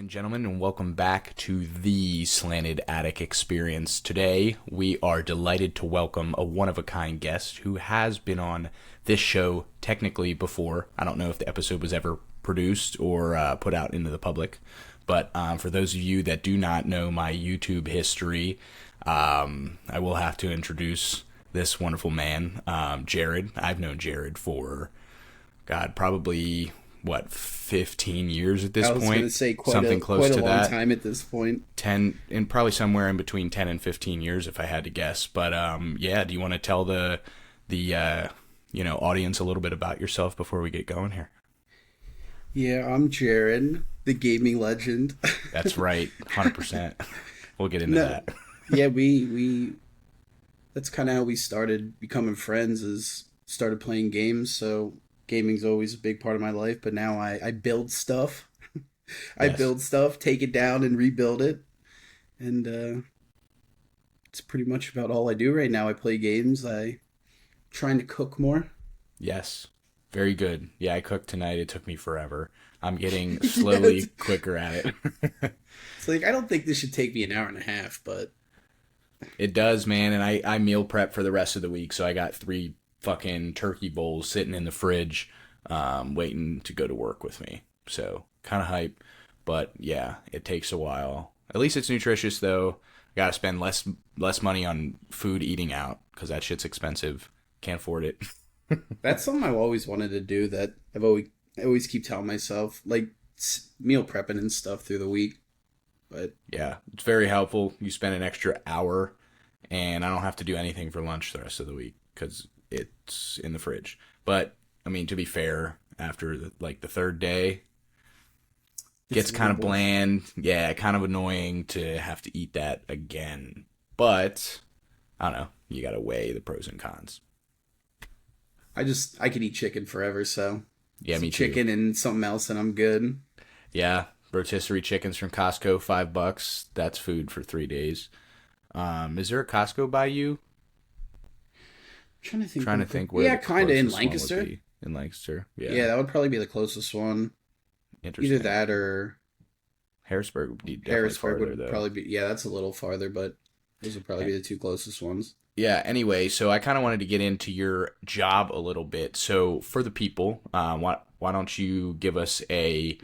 and gentlemen, and welcome back to the Slanted Attic Experience. Today, we are delighted to welcome a one-of-a-kind guest who has been on this show technically before. I don't know if the episode was ever produced or put out into the public, but for those of you that do not know my YouTube history, I will have to introduce this wonderful man, Jarrod. I've known Jarrod for, probably... 15 years at this point? I was going to say something close to that. Quite a long time at this point. 10, and probably somewhere in between 10 and 15 years if I had to guess. But do you want to tell the audience a little bit about yourself before we get going here? Yeah, I'm Jarrod, the gaming legend. That's right, 100%. We'll get into that. Yeah, we that's kind of how we started becoming friends, is started playing games, so gaming's always a big part of my life, but now I build stuff. I build stuff, take it down, and rebuild it. And it's pretty much about all I do right now. I play games. I'm trying to cook more. Yes. Very good. Yeah, I cooked tonight. It took me forever. I'm getting slowly quicker at it. It's like, I don't think this should take me an hour and a half, but... It does, man, and I meal prep for the rest of the week, so I got 3 fucking turkey bowls sitting in the fridge, waiting to go to work with me. So kind of hype, but yeah, it takes a while. At least it's nutritious though. Gotta spend less money on food eating out because that shit's expensive. Can't afford it. That's something I've always wanted to do. That I always keep telling myself, like meal prepping and stuff through the week. But yeah, it's very helpful. You spend an extra hour, and I don't have to do anything for lunch the rest of the week because it's in the fridge. But I mean, to be fair, after the third day, gets kind of bland. Yeah, kind of annoying to have to eat that again. But I don't know. You gotta weigh the pros and cons. I could eat chicken forever. So yeah, me too. Chicken and something else, and I'm good. Yeah, rotisserie chickens from Costco, $5. That's food for 3 days. Is there a Costco by you? Trying to think where kind of in Lancaster. In Lancaster, yeah, that would probably be the closest one. Interesting. Either that or Harrisburg would be probably be. Yeah, that's a little farther, but those would probably be the 2 closest ones. Yeah. Anyway, so I kind of wanted to get into your job a little bit. So for the people, why don't you give us a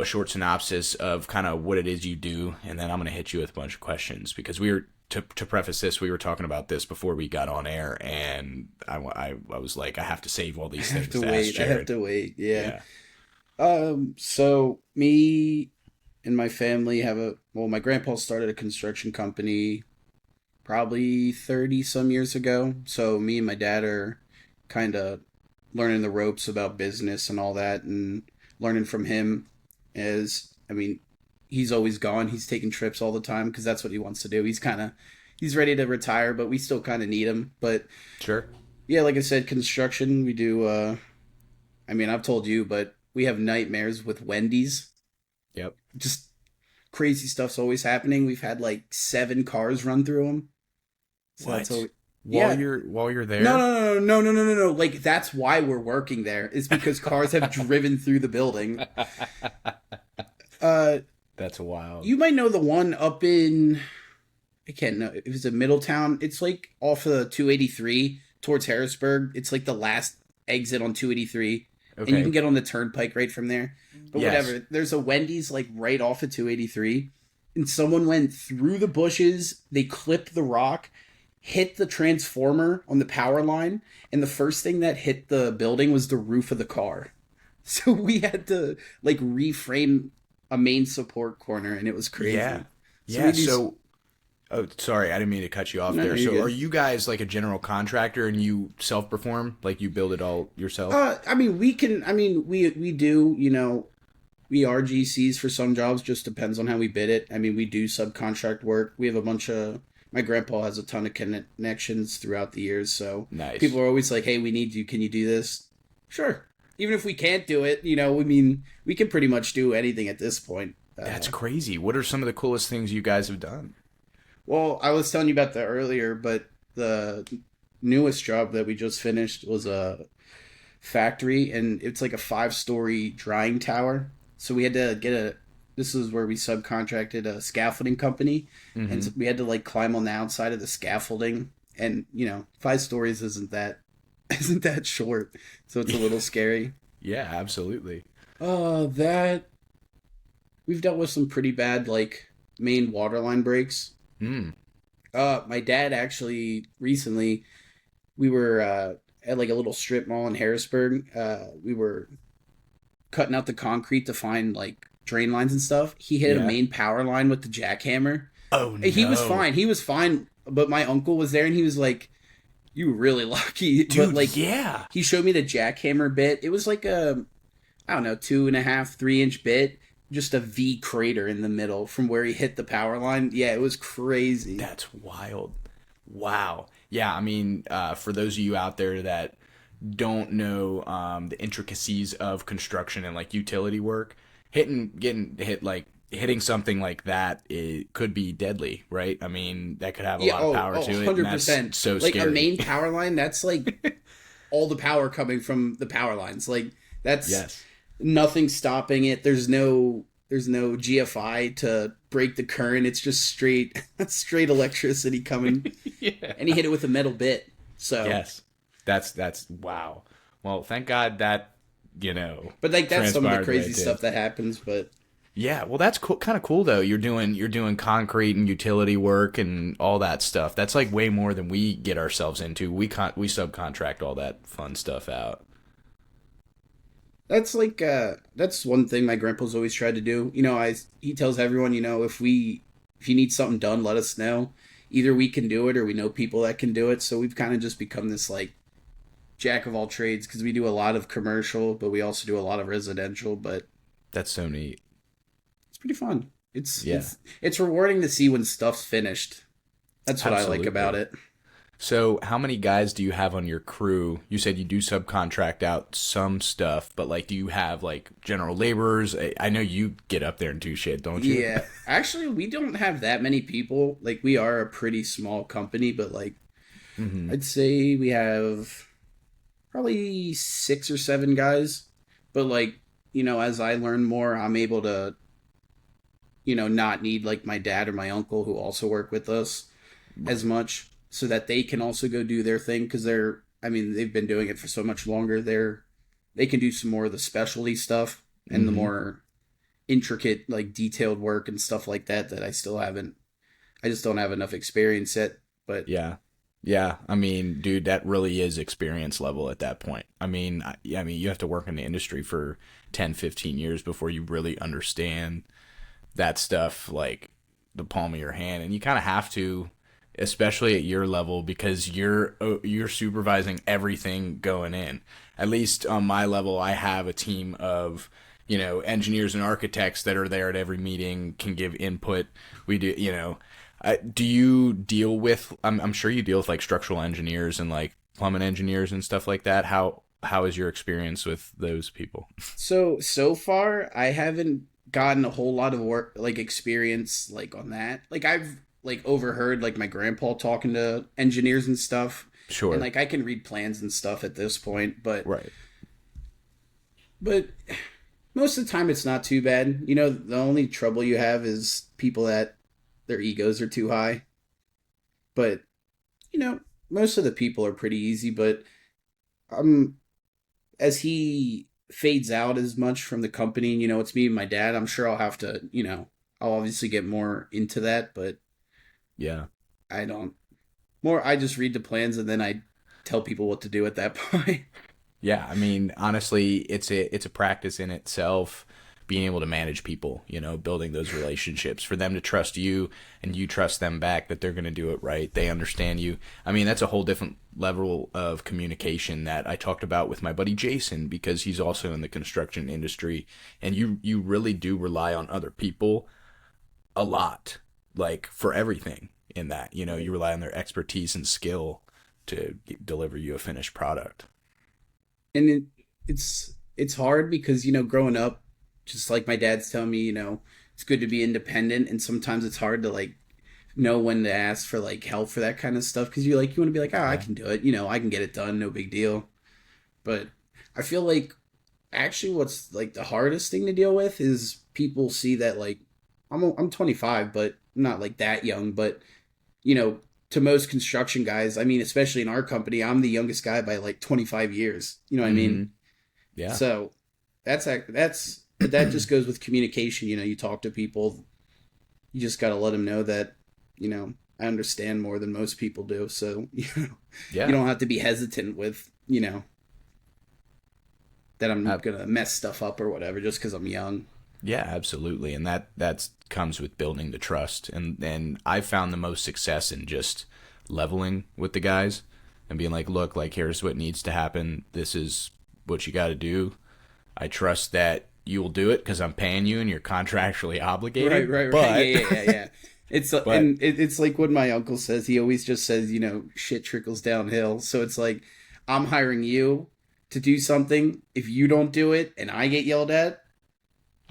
short synopsis of kind of what it is you do, and then I'm gonna hit you with a bunch of questions because we were. To preface this, we were talking about this before we got on air, and I was like, I have to save all these things to ask Jarrod. I have to wait. Yeah. So me and my family my grandpa started a construction company probably 30 some years ago. So me and my dad are kind of learning the ropes about business and all that, and learning from him. He's always gone. He's taking trips all the time because that's what he wants to do. He's ready to retire, but we still kind of need him. But sure. Yeah, like I said, construction, we do, I've told you, but we have nightmares with Wendy's. Yep. Just crazy stuff's always happening. We've had like 7 cars run through them. So what? While you're there? No. Like, that's why we're working there. It's because cars have driven through the building. That's wild. You might know the one up in, I can't know, it was in Middletown. It's like off of 283 towards Harrisburg. It's like the last exit on 283. Okay. And you can get on the turnpike right from there. But whatever. There's a Wendy's like right off of 283. And someone went through the bushes. They clipped the rock, hit the transformer on the power line. And the first thing that hit the building was the roof of the car. So we had to like reframe a main support corner, and it was crazy. Yeah. Sorry, I didn't mean to cut you off there. So good. Are you guys like a general contractor and you self-perform? Like you build it all yourself? We do, we are GCs for some jobs, just depends on how we bid it. We do subcontract work. We have my grandpa has a ton of connections throughout the years, so nice. People are always like, hey, we need you. Can you do this? Sure. Even if we can't do it, we can pretty much do anything at this point. That's crazy. What are some of the coolest things you guys have done? Well, I was telling you about that earlier, but the newest job that we just finished was a factory, and it's like a 5-story drying tower. So we had to get This is where we subcontracted a scaffolding company, and so we had to like climb on the outside of the scaffolding. And 5 stories isn't that short, so it's a little scary. Yeah, absolutely. That we've dealt with some pretty bad like main water line breaks. Mm. My dad actually recently we were at like a little strip mall in Harrisburg. We were cutting out the concrete to find like drain lines and stuff. He hit a Yeah. main power line with the jackhammer. Oh He was no, fine. He was fine. But my uncle was there and he was like, "You were really lucky." dude. But like, Yeah. he showed me the jackhammer bit. It was like a, I don't know, 2.5, 3 inch bit. Just a V crater in the middle from where he hit the power line. Yeah, it was crazy. That's wild. Wow. Yeah, I mean, for those of you out there that don't know the intricacies of construction and like utility work, getting hit like hitting something like that, it could be deadly, right? I mean, that could have a lot of power to it, and that's 100%. so Like scary. a main power line, that's like all the power coming from the power lines. Like that's Yes. nothing stopping it. There's no GFI to break the current. It's just straight electricity coming. Yeah. And he hit it with a metal bit. So Yes. That's wow. Well, thank God that, but like that's some of the transpired crazy right there. stuff that happens. But Yeah, well, that's cool, kind of cool though. You're doing concrete and utility work and all that stuff. That's like way more than we get ourselves into. We subcontract all that fun stuff out. that's like that's one thing my grandpa's always tried to do. He tells everyone, if you need something done, let us know. Either we can do it or we know people that can do it. So we've kind of just become this like jack of all trades because we do a lot of commercial, but we also do a lot of residential. But That's so neat. it's pretty fun. It's Yeah. it's rewarding to see when stuff's finished. That's what I like Absolutely. about it. So, how many guys do you have on your crew? You said you do subcontract out some stuff, but like, do you have like general laborers? I know you get up there and do shit, don't you? Yeah, actually, we don't have that many people. Like, we are a pretty small company, but like, Hmm. I'd say we have probably 6 or 7 guys. But like, as I learn more, I'm able to, not need like my dad or my uncle who also work with us as much, so that they can also go do their thing because I mean, they've been doing it for so much longer. They can do some more of the specialty stuff and the Hmm. more intricate, like detailed work and stuff like that I still haven't. I just don't have enough experience yet. But Yeah. Yeah, I mean, dude, that really is experience level at that point. I mean, you have to work in the industry for 10, 15 years before you really understand that stuff like the palm of your hand, and you kind of have to, especially at your level, because you're supervising everything going in. At least on my level, I have a team of engineers and architects that are there at every meeting, can give input. We do. Do you deal with? I'm sure you deal with like structural engineers and like plumbing engineers and stuff like that. How is your experience with those people? so far I haven't gotten a whole lot of work like experience like on that. Like I've like overheard like my grandpa talking to engineers and stuff. And Sure. like I can read plans and stuff at this point, but Right. but most of the time it's not too bad. The only trouble you have is people that their egos are too high. But you know, most of the people are pretty easy, but um as he fades out as much from the company, it's me and my dad, I'm sure I'll have to, I'll obviously get more into that, but Yeah. I don't more I just read the plans and then I tell people what to do at that point. Yeah, I mean, honestly, it's a practice in itself, being able to manage people, building those relationships for them to trust you and you trust them back that they're going to do it right. They understand you. I mean, that's a whole different level of communication that I talked about with my buddy Jason, because he's also in the construction industry, and you really do rely on other people a lot, like for everything in that. You rely on their expertise and skill to deliver you a finished product. And it's hard because growing up, just like my dad's telling me, it's good to be independent, and sometimes it's hard to like know when to ask for like help for that kind of stuff because you want to be like, oh, I Yeah. can do it, I can get it done, no big deal. But I feel like actually what's like the hardest thing to deal with is people see that like I'm 25, but not like that young, but you know, to most construction guys, I mean, especially in our company, I'm the youngest guy by like 25 years. You know what I Mm-hmm. mean? Yeah. So but that just goes with communication. You know, you talk to people, you just got to let them know that, you know, I understand more than most people do. So, you Yeah. don't have to be hesitant with, you know, that I'm Uh, going to mess stuff up or whatever just because I'm young. yeah, absolutely. And that comes with building the trust. And I found the most success in just leveling with the guys and being like, look, like here's what needs to happen. This is what you got to do. I trust that you will do it because I'm paying you and you're contractually Right, obligated. right, right. Yeah, But yeah, yeah, yeah. It's but it's like what my uncle says. He always just says, you know, shit trickles downhill. So it's like I'm hiring you to do something. If you don't do it and I get yelled at,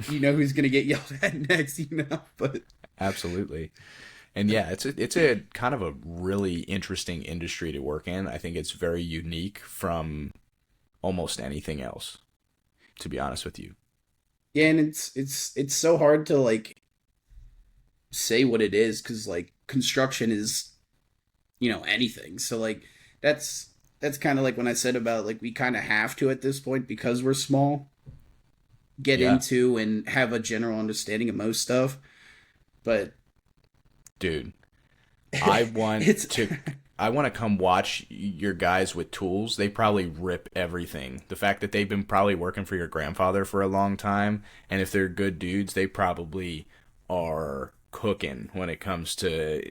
you know who's gonna get yelled at next. You know, but absolutely. And yeah, it's a kind of a really interesting industry to work in. I think it's very unique from almost anything else, to be honest with you. yeah, and it's so hard to like say what it is because like construction is, you know, anything. So like that's that's kind of like when I said about like we kind of have to at this point because we're small get Yeah. into and have a general understanding of most stuff. But Dude, I want it's to I want to come watch your guys with tools. They probably rip everything. The fact that they've been probably working for your grandfather for a long time, and if they're good dudes, they probably are cooking when it comes to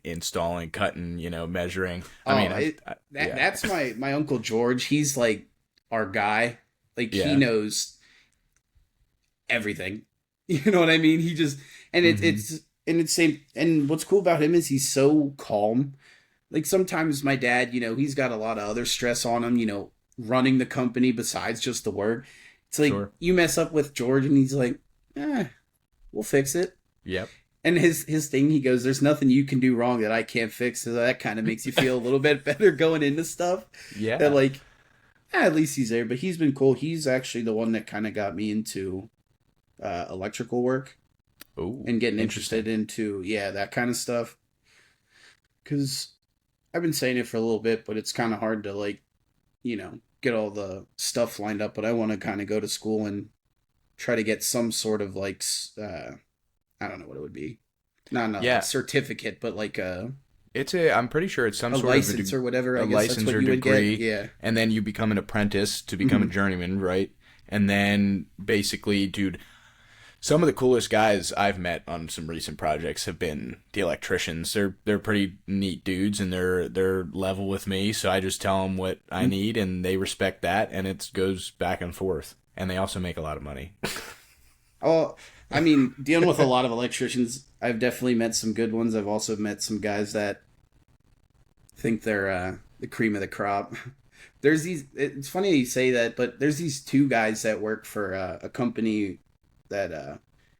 installing, cutting, measuring. I oh mean, it yeah. that's my uncle George. He's like our guy. Like he Yeah. knows everything. You know what I mean? He just and Mhm. it's same. And what's cool about him is he's so calm. Like sometimes my dad, you know, he's got a lot of other stress on him. You know, running the company besides just the work. It's like Sure. you mess up with George, and he's like, we'll fix it." Yep. And his thing, he goes, "There's nothing you can do wrong that I can't fix." So that kind of makes you feel a little bit better going into stuff. That Yeah. like, at least he's there. But he's been cool. He's actually the one that kind of got me into electrical work Oh, and getting interested interesting. into that kind of stuff. Because I've been saying it for a little bit, but it's kind of hard to like, get all the stuff lined up. But I want to kind of go to school and try to get some sort of like, I don't know what it would be, not a Yeah. certificate, but like I'm pretty sure it's some a sort of license or whatever. a I guess that's license what or you would get. degree, Yeah. and then you become an apprentice to become a Hmm. journeyman, right? And then basically, dude, some of the coolest guys I've met on some recent projects have been the electricians. They're pretty neat dudes, and they're level with me. So I just tell them what I need, and they respect that, and it goes back and forth. And they also make a lot of money. Oh, I mean, dealing with a lot of electricians, I've definitely met some good ones. I've also met some guys that think they're the cream of the crop. There's these. It's funny you say that, but there's these two guys that work for a company that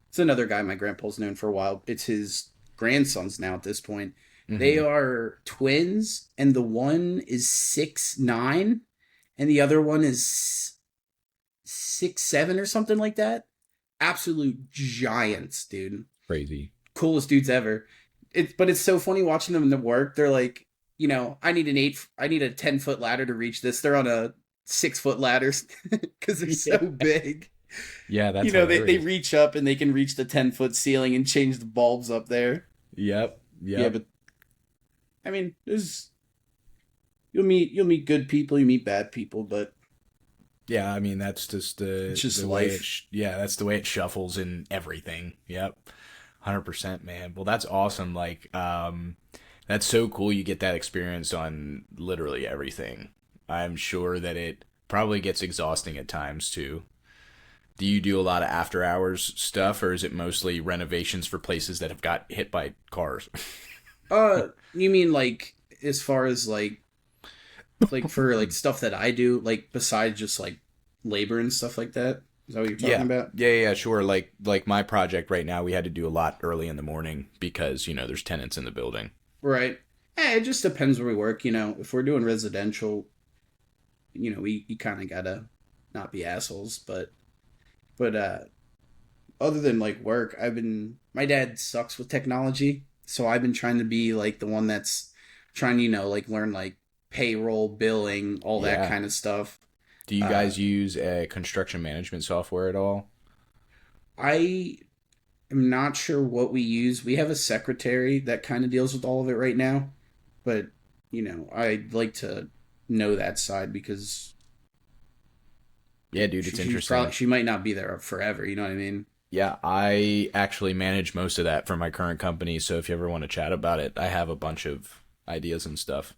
it's another guy my grandpa's known for a while. It's his grandsons now at this point. They Hmm. are twins, and the one is 6'9", and the other one is 6'7" or something like that. Absolute giants, dude. Crazy. Coolest dudes ever. But it's so funny watching them in the work. They're like, I need a 10-foot ladder to reach this. They're on a 6-foot ladder because they're so Yeah. big. Yeah, You that's know, they hilarious. reach up and they can reach the 10-foot ceiling and change the bulbs up there. Yep. Yeah, Yep. but I mean, there's you'll meet good people, you meet bad people, but Yeah, I mean that's just it's the just the way it life. yeah, that's the way it shuffles in everything. Yep. 100%, man. Well, that's awesome. Like that's so cool you get that experience on literally everything. I'm sure that it probably gets exhausting at times too. Do you do a lot of after hours stuff, or is it mostly renovations for places that have got hit by cars? You mean like as far as like for like stuff that I do, like besides just like labor and stuff like that? Is that what you're talking Yeah. about? Yeah, sure. Like my project right now, we had to do a lot early in the morning because, there's tenants in the building. Right. It just depends where we work. You know, if we're doing residential, we kind of gotta not be assholes, but other than like work, my dad sucks with technology, so I've been trying to be like the one that's trying to, like learn like payroll, billing, all that Yeah. kind of stuff. Do you Uh, guys use a construction management software at all? I am not sure what we use. We have a secretary that kind of deals with all of it right now, but I'd like to know that side because Yeah, dude, it's interesting. she might not be there forever. You know what I mean? Yeah, I actually manage most of that for my current company, so if you ever want to chat about it, I have a bunch of ideas and stuff.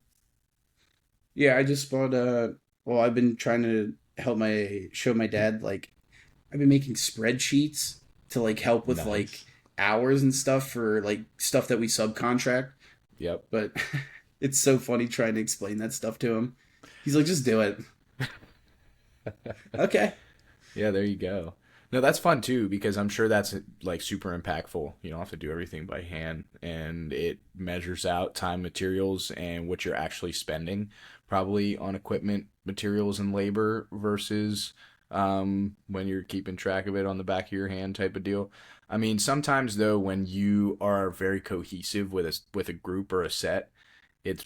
Yeah, I just bought well, I've been trying to show my dad like I've been making spreadsheets to like help with like Nice. hours and stuff for like stuff that we subcontract, Yep. but it's so funny trying to explain that stuff to him. He's like, just do it. Okay. Yeah, there you go. No, that's fun too because I'm sure that's like super impactful. You don't have to do everything by hand, and it measures out time, materials, and what you're actually spending, probably on equipment, materials, and labor versus when you're keeping track of it on the back of your hand type of deal. I mean, sometimes though, when you are very cohesive with a group or a set, it's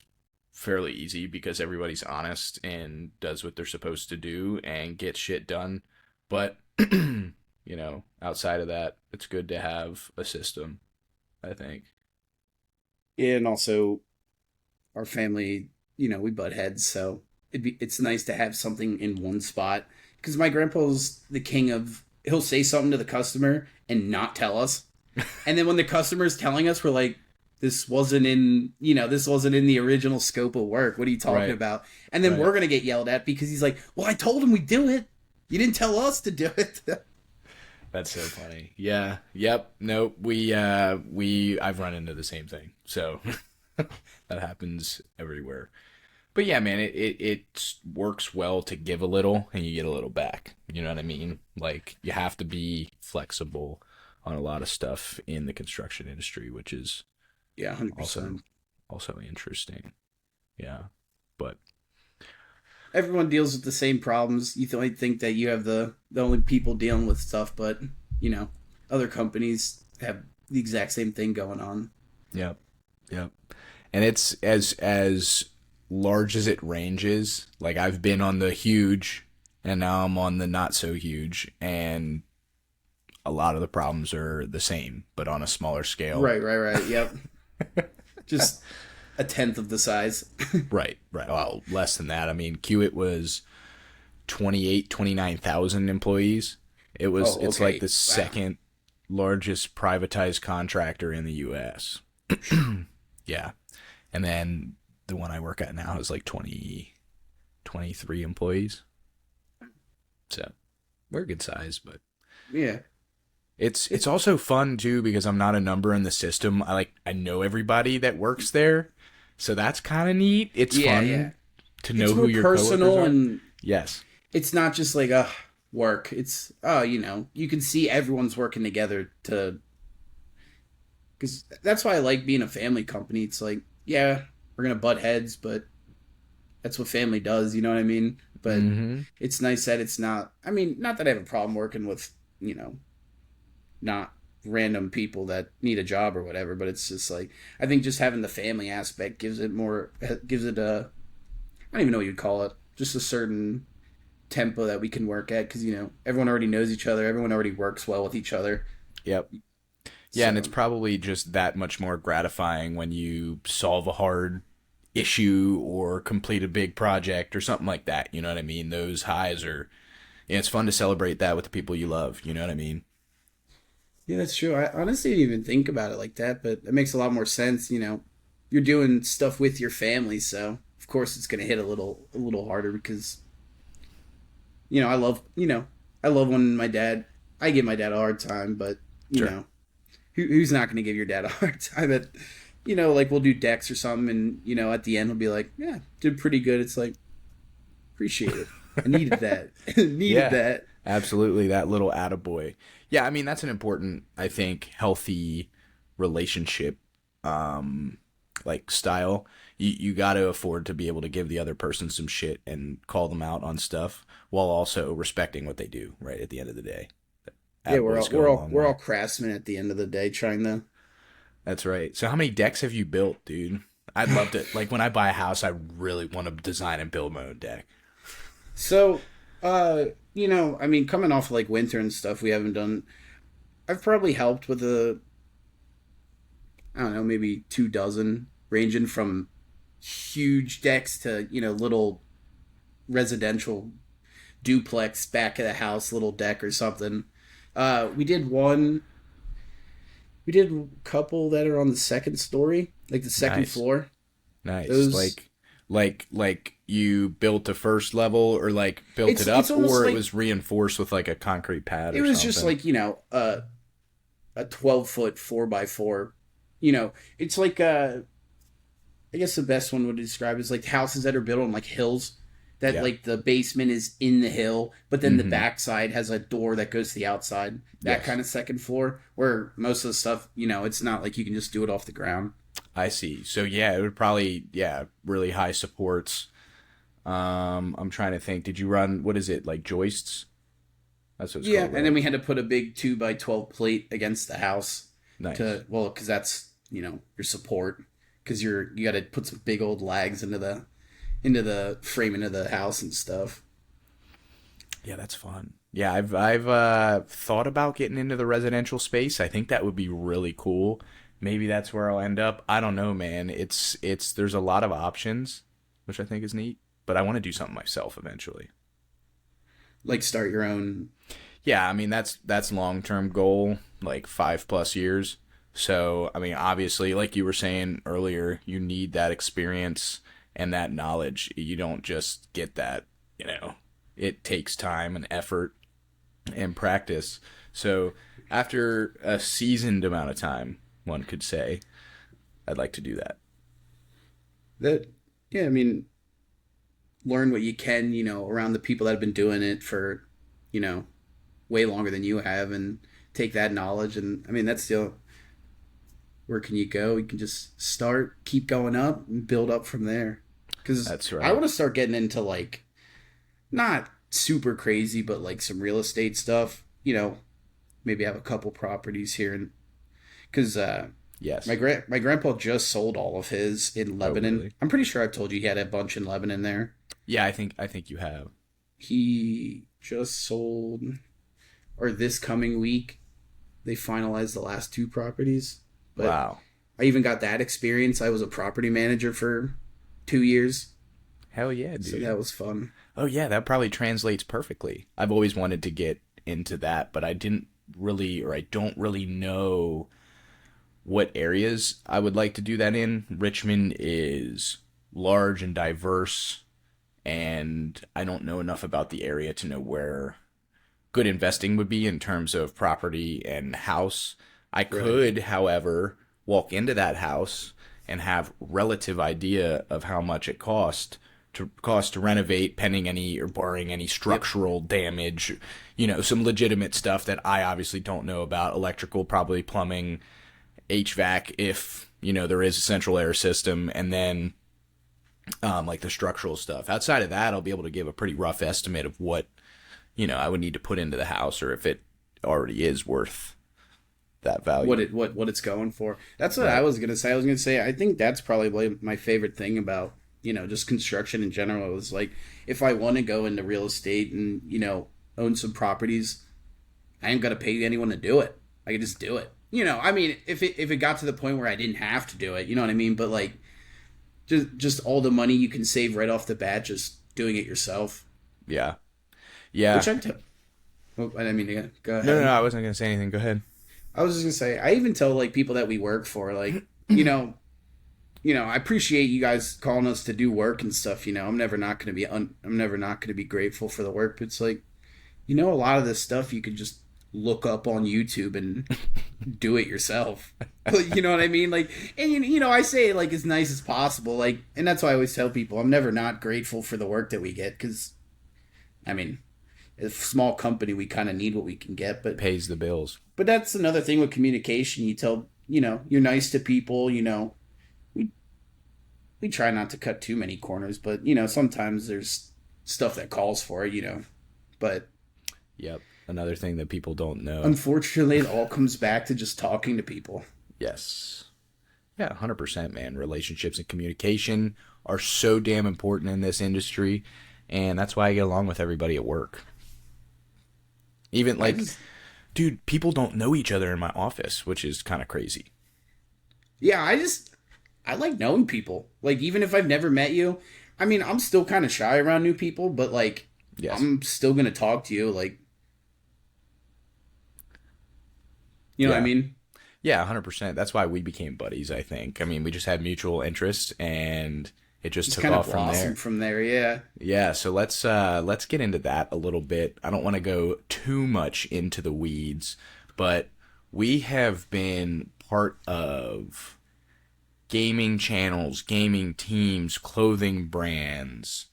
fairly easy because everybody's honest and does what they're supposed to do and gets shit done. But outside of that, it's good to have a system, I think. Yeah, and also our family, we butt heads, so it's nice to have something in one spot. Because my grandpa's the king of he'll say something to the customer and not tell us, and then when the customer's telling us, we're like, this wasn't in the original scope of work. What are you talking Right, about? And then right. we're gonna get yelled at because he's like, well, I told him we do it. You didn't tell us to do it. That's so funny. Yeah. Yep. Nope. I've run into the same thing. So that happens everywhere. But yeah, man, it works well to give a little and you get a little back. You know what I mean? Like you have to be flexible on a lot of stuff in the construction industry, which is Yeah, also 100%. also interesting. Yeah. But Everyone deals with the same problems. You might think that you have the only people dealing with stuff, but you know, other companies have the exact same thing going on. yep. Yep. And it's as large as it ranges. Like I've been on the huge and now I'm on the not so huge and a lot of the problems are the same but on a smaller scale. Right. Yep. Just a tenth of the size. Right, right. Well, less than that. I mean, Kiewit was 29,000 employees. Oh, It's like okay. the Wow. second largest privatized contractor in the US. Yeah. And then the one I work at now is like 23 employees. So we're a good size, but Yeah. it's also fun too because I'm not a number in the system. I know everybody that works there. So that's kind of neat. It's Yeah. fun to know It's who more your coworkers personal are. and Yes. it's not just like work. It's you can see everyone's working together to because that's why I like being a family company. It's like, yeah, we're gonna butt heads, but that's what family does. You know what I mean? But Mm-hmm. it's nice that it's not. I mean, not that I have a problem working with not random people that need a job or whatever. But it's just like I think just having the family aspect gives it a I don't even know what you'd call it. Just a certain tempo that we can work at because everyone already knows each other. Everyone already works well with each other. Yep. Yeah, and it's So probably just that much more gratifying when you solve a hard issue or complete a big project or something like that. You know what I mean? Those highs are, yeah, it's fun to celebrate that with the people you love. You know what I mean? yeah, that's true. I honestly didn't even think about it like that, but it makes a lot more sense. You're doing stuff with your family, so of course it's gonna hit a little harder because I love when I give my dad a hard time, but you Sure. know who's not gonna give your dad a hard time? But like we'll do decks or something, and at the end he'll be like, yeah, did pretty good. It's like appreciate it. I needed that. Needed Yeah, that. absolutely. That little attaboy. Yeah, I mean, that's an important, I think, healthy relationship like style. You got to afford to be able to give the other person some shit and call them out on stuff while also respecting what they do, right, at the end of the day. Yeah, That boys go a long we're all way. craftsmen at the end of the day, trying to. That's right. So how many decks have you built, dude? I'd love to, like, when I buy a house, I really want to design and build my own deck. So, I mean, coming off like winter and stuff, we haven't done. I've probably helped with I don't know, maybe 2 dozen, ranging from huge decks to little residential duplex back of the house little deck or something. We did one. We did a couple that are on the second story, like the second Nice. floor. Nice. Those Like you built the first level or like built it it's up almost or it like was reinforced with like a concrete pad it or was just something. like a 12 foot 4x4. It's like I guess the best one would describe is like houses that are built on like hills that Yeah. like the basement is in the hill, but then the Mm-hmm. backside has a door that goes to the outside. That Yes. kind of second floor where most of the stuff, it's not like you can just do it off the ground. I see. So yeah, it would probably really high supports. I'm trying to think. Did you run what is it, like joists? That's what it's Yeah, called, and then right? we had to put a big 2x12 plate against the house Nice. to because that's your support because you got to put some big old lags into the framing of the house and stuff. Yeah, that's fun. Yeah, I've thought about getting into the residential space. I think that would be really cool. Maybe that's where I'll end up. I don't know, man. It's there's a lot of options, which I think is neat, but I want to do something myself eventually. Like start your own. Yeah, I mean that's long-term goal, like 5 plus years. So, I mean, obviously, like you were saying earlier, you need that experience and that knowledge. You don't just get that, you know. It takes time and effort and practice. So, after a seasoned amount of time, one could say, I'd like to do that. That Yeah, I mean, learn what you can, around the people that have been doing it for, you know, way longer than you have, and take that knowledge. And I mean, that's still where can you go? You can just start, keep going up, and build up from there. Because That's I right. want to start getting into like not super crazy, but like some real estate stuff. Maybe have a couple properties here, and because Yes. my grandpa just sold all of his in Oh, Lebanon. really? I'm pretty sure I've told you he had a bunch in Lebanon there. Yeah, I think you have. He just sold, or this coming week, they finalized the last two properties. But Wow. I even got that experience. I was a property manager for 2 years, Hell yeah, so dude. that was fun. Oh yeah, that probably translates perfectly. I've always wanted to get into that, but I didn't really or I don't really know what areas I would like to do that in. Richmond is large and diverse, and I don't know enough about the area to know where good investing would be in terms of property and house. I Right. could, however, walk into that house and have relative idea of how much it cost to renovate, pending any or barring any Yep. structural damage, some legitimate stuff that I obviously don't know about, electrical, probably plumbing, HVAC, if there is a central air system, and then like the structural stuff. Outside of that, I'll be able to give a pretty rough estimate of what I would need to put into the house, or if it already is worth that What value. what it's going for. That's what I Right. was gonna say. I was gonna say I think that's probably my favorite thing about just construction in general. It was like if I want to go into real estate and own some properties, I ain't gotta pay anyone to do it. I can just do it. I mean, if it got to the point where I didn't have to do it, you know what I mean. But like just all the money you can save right off the bat just doing it yourself. Yeah. Yeah. Which I mean, yeah, go No, no, no. ahead. I wasn't gonna say anything. Go ahead. I was just gonna say, I even tell like people that we work for, like, I appreciate you guys calling us to do work and stuff. I'm never not gonna be grateful for the work. But it's like, a lot of this stuff you could just look up on YouTube and do it yourself. Like, you know what I mean? Like, and I say it like as nice as possible. Like, and that's why I always tell people I'm never not grateful for the work that we get because, I mean, a small company, we kind of need what we can get, but Pays the bills. that's another thing with communication. You tell, you're nice to people. We we try not to cut too many corners, but sometimes there's stuff that calls for it. But Yep. Another thing that people don't know. Unfortunately, it all comes back to just talking to people. Yes. Yeah, 100%, man. Relationships and communication are so damn important in this industry, and that's why I get along with everybody at work. Even like, dude, people don't know each other in my office, which is kind of crazy. Yeah, I like knowing people. Like, even if I've never met you, I mean, I'm still kind of shy around new people, but like, yes. I'm still going to talk to you. Like, you know what I mean? Yeah, 100%. That's why we became buddies, I think. I mean, we just had mutual interests, and it just took off from there. From there, yeah. Yeah, so let's get into that a little bit. I don't want to go too much into the weeds, but we have been part of gaming channels, gaming teams, clothing brands.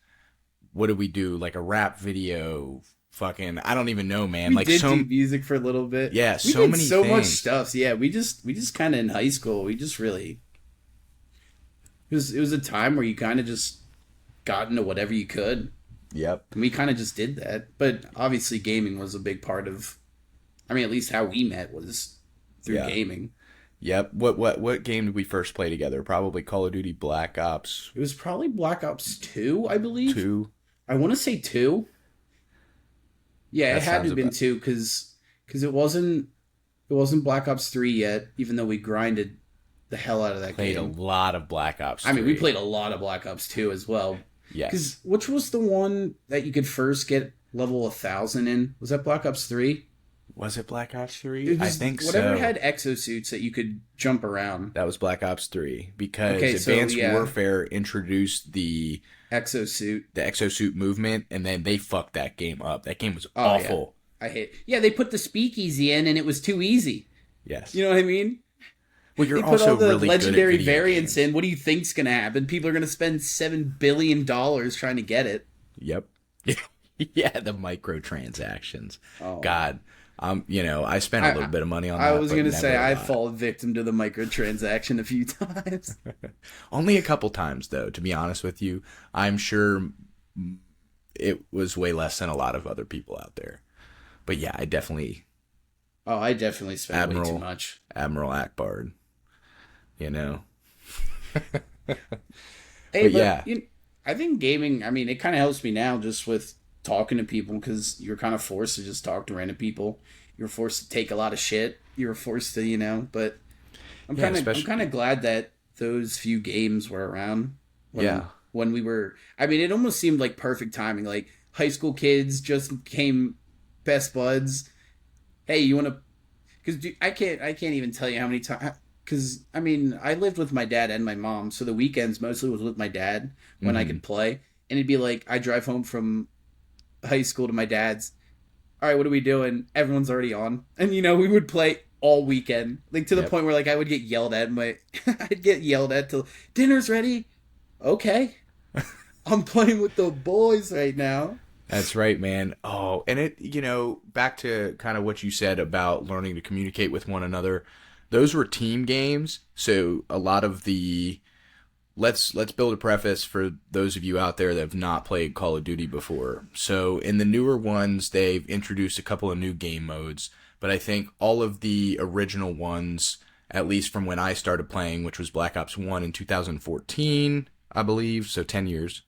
What did we do? Like a rap video. Fucking, I don't even know, man. We did do music for a little bit. Yeah, we did many so things. Much stuff. Yeah, we just kind of in high school. We just really. It was a time where you kind of just got into whatever you could. Yep. And we kind of just did that. But obviously, gaming was a big part of. I mean, at least how we met was through gaming. Yep. What game did we first play together? Probably Call of Duty Black Ops. It was probably Black Ops 2, I believe. 2. I want to say 2. Yeah, it had to have been 2 because it wasn't Black Ops 3 yet, even though we grinded the hell out of that game. Played a lot of Black Ops 3. I mean, we played a lot of Black Ops 2 as well. Yes. Because which was the one that you could first get level 1,000 in? Was that Black Ops 3? Was it Black Ops 3? I think whatever had exosuits that you could jump around. That was Black Ops 3 because Advanced Warfare introduced the exosuit movement, and then they fucked that game up. That game was awful. Yeah. I hate. Yeah, they put the speakeasy in, and it was too easy. Yes. You know what I mean? Well, you're also all the really legendary good at variants games. in. What do you think's gonna happen? People are gonna spend $7 billion trying to get it. Yep. Yeah, the microtransactions. Oh. God. I spent a little bit of money on that. I was going to say I fall victim to the microtransaction a few times. Only a couple times, though, to be honest with you. I'm sure it was way less than a lot of other people out there. But yeah, I definitely spent way too much. Admiral Akbar, Hey, but yeah. I think gaming, I mean, it kind of helps me now just with talking to people because you're kind of forced to just talk to random people. You're forced to take a lot of shit. You're forced to, but I'm kind of glad that those few games were around. When we were, I mean, it almost seemed like perfect timing. Like high school kids just became best buds. Hey, you want to? Because I can't even tell you how many times. Because I mean, I lived with my dad and my mom, so the weekends mostly was with my dad when I could play, and it'd be like I drive home from high school to my dad's. All right, what are we doing? Everyone's already on, and we would play all weekend, like to the point where like I would get yelled at. I'd get yelled at till dinner's ready. Okay, I'm playing with the boys right now. That's right, man. Oh, and it, back to kind of what you said about learning to communicate with one another. Those were team games, so a lot of the let's build a preface for those of you out there that have not played Call of Duty before. So in the newer ones, they've introduced a couple of new game modes, but I think all of the original ones, at least from when I started playing, which was Black Ops 1 in 2014, I believe, so 10 years,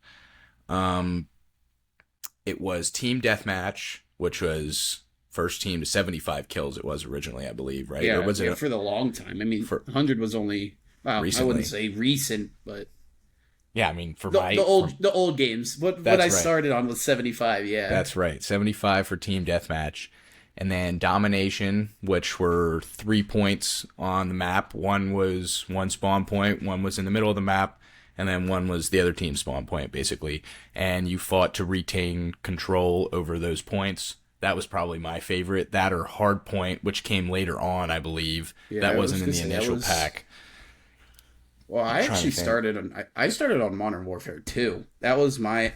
it was Team Deathmatch, which was first team to 75 kills it was originally, I believe, right? Yeah, or was it for the long time. I mean, 100 was only... Well, recently. I wouldn't say recent, but yeah, I mean the old games. What I started on was 75. Yeah, that's right. 75 for Team Deathmatch, and then Domination, which were 3 points on the map. One was one spawn point, one was in the middle of the map, and then one was the other team's spawn point, basically. And you fought to retain control over those points. That was probably my favorite. That or Hardpoint, which came later on, I believe. Yeah, that wasn't in the initial pack. Well, I actually started on Modern Warfare 2. That was I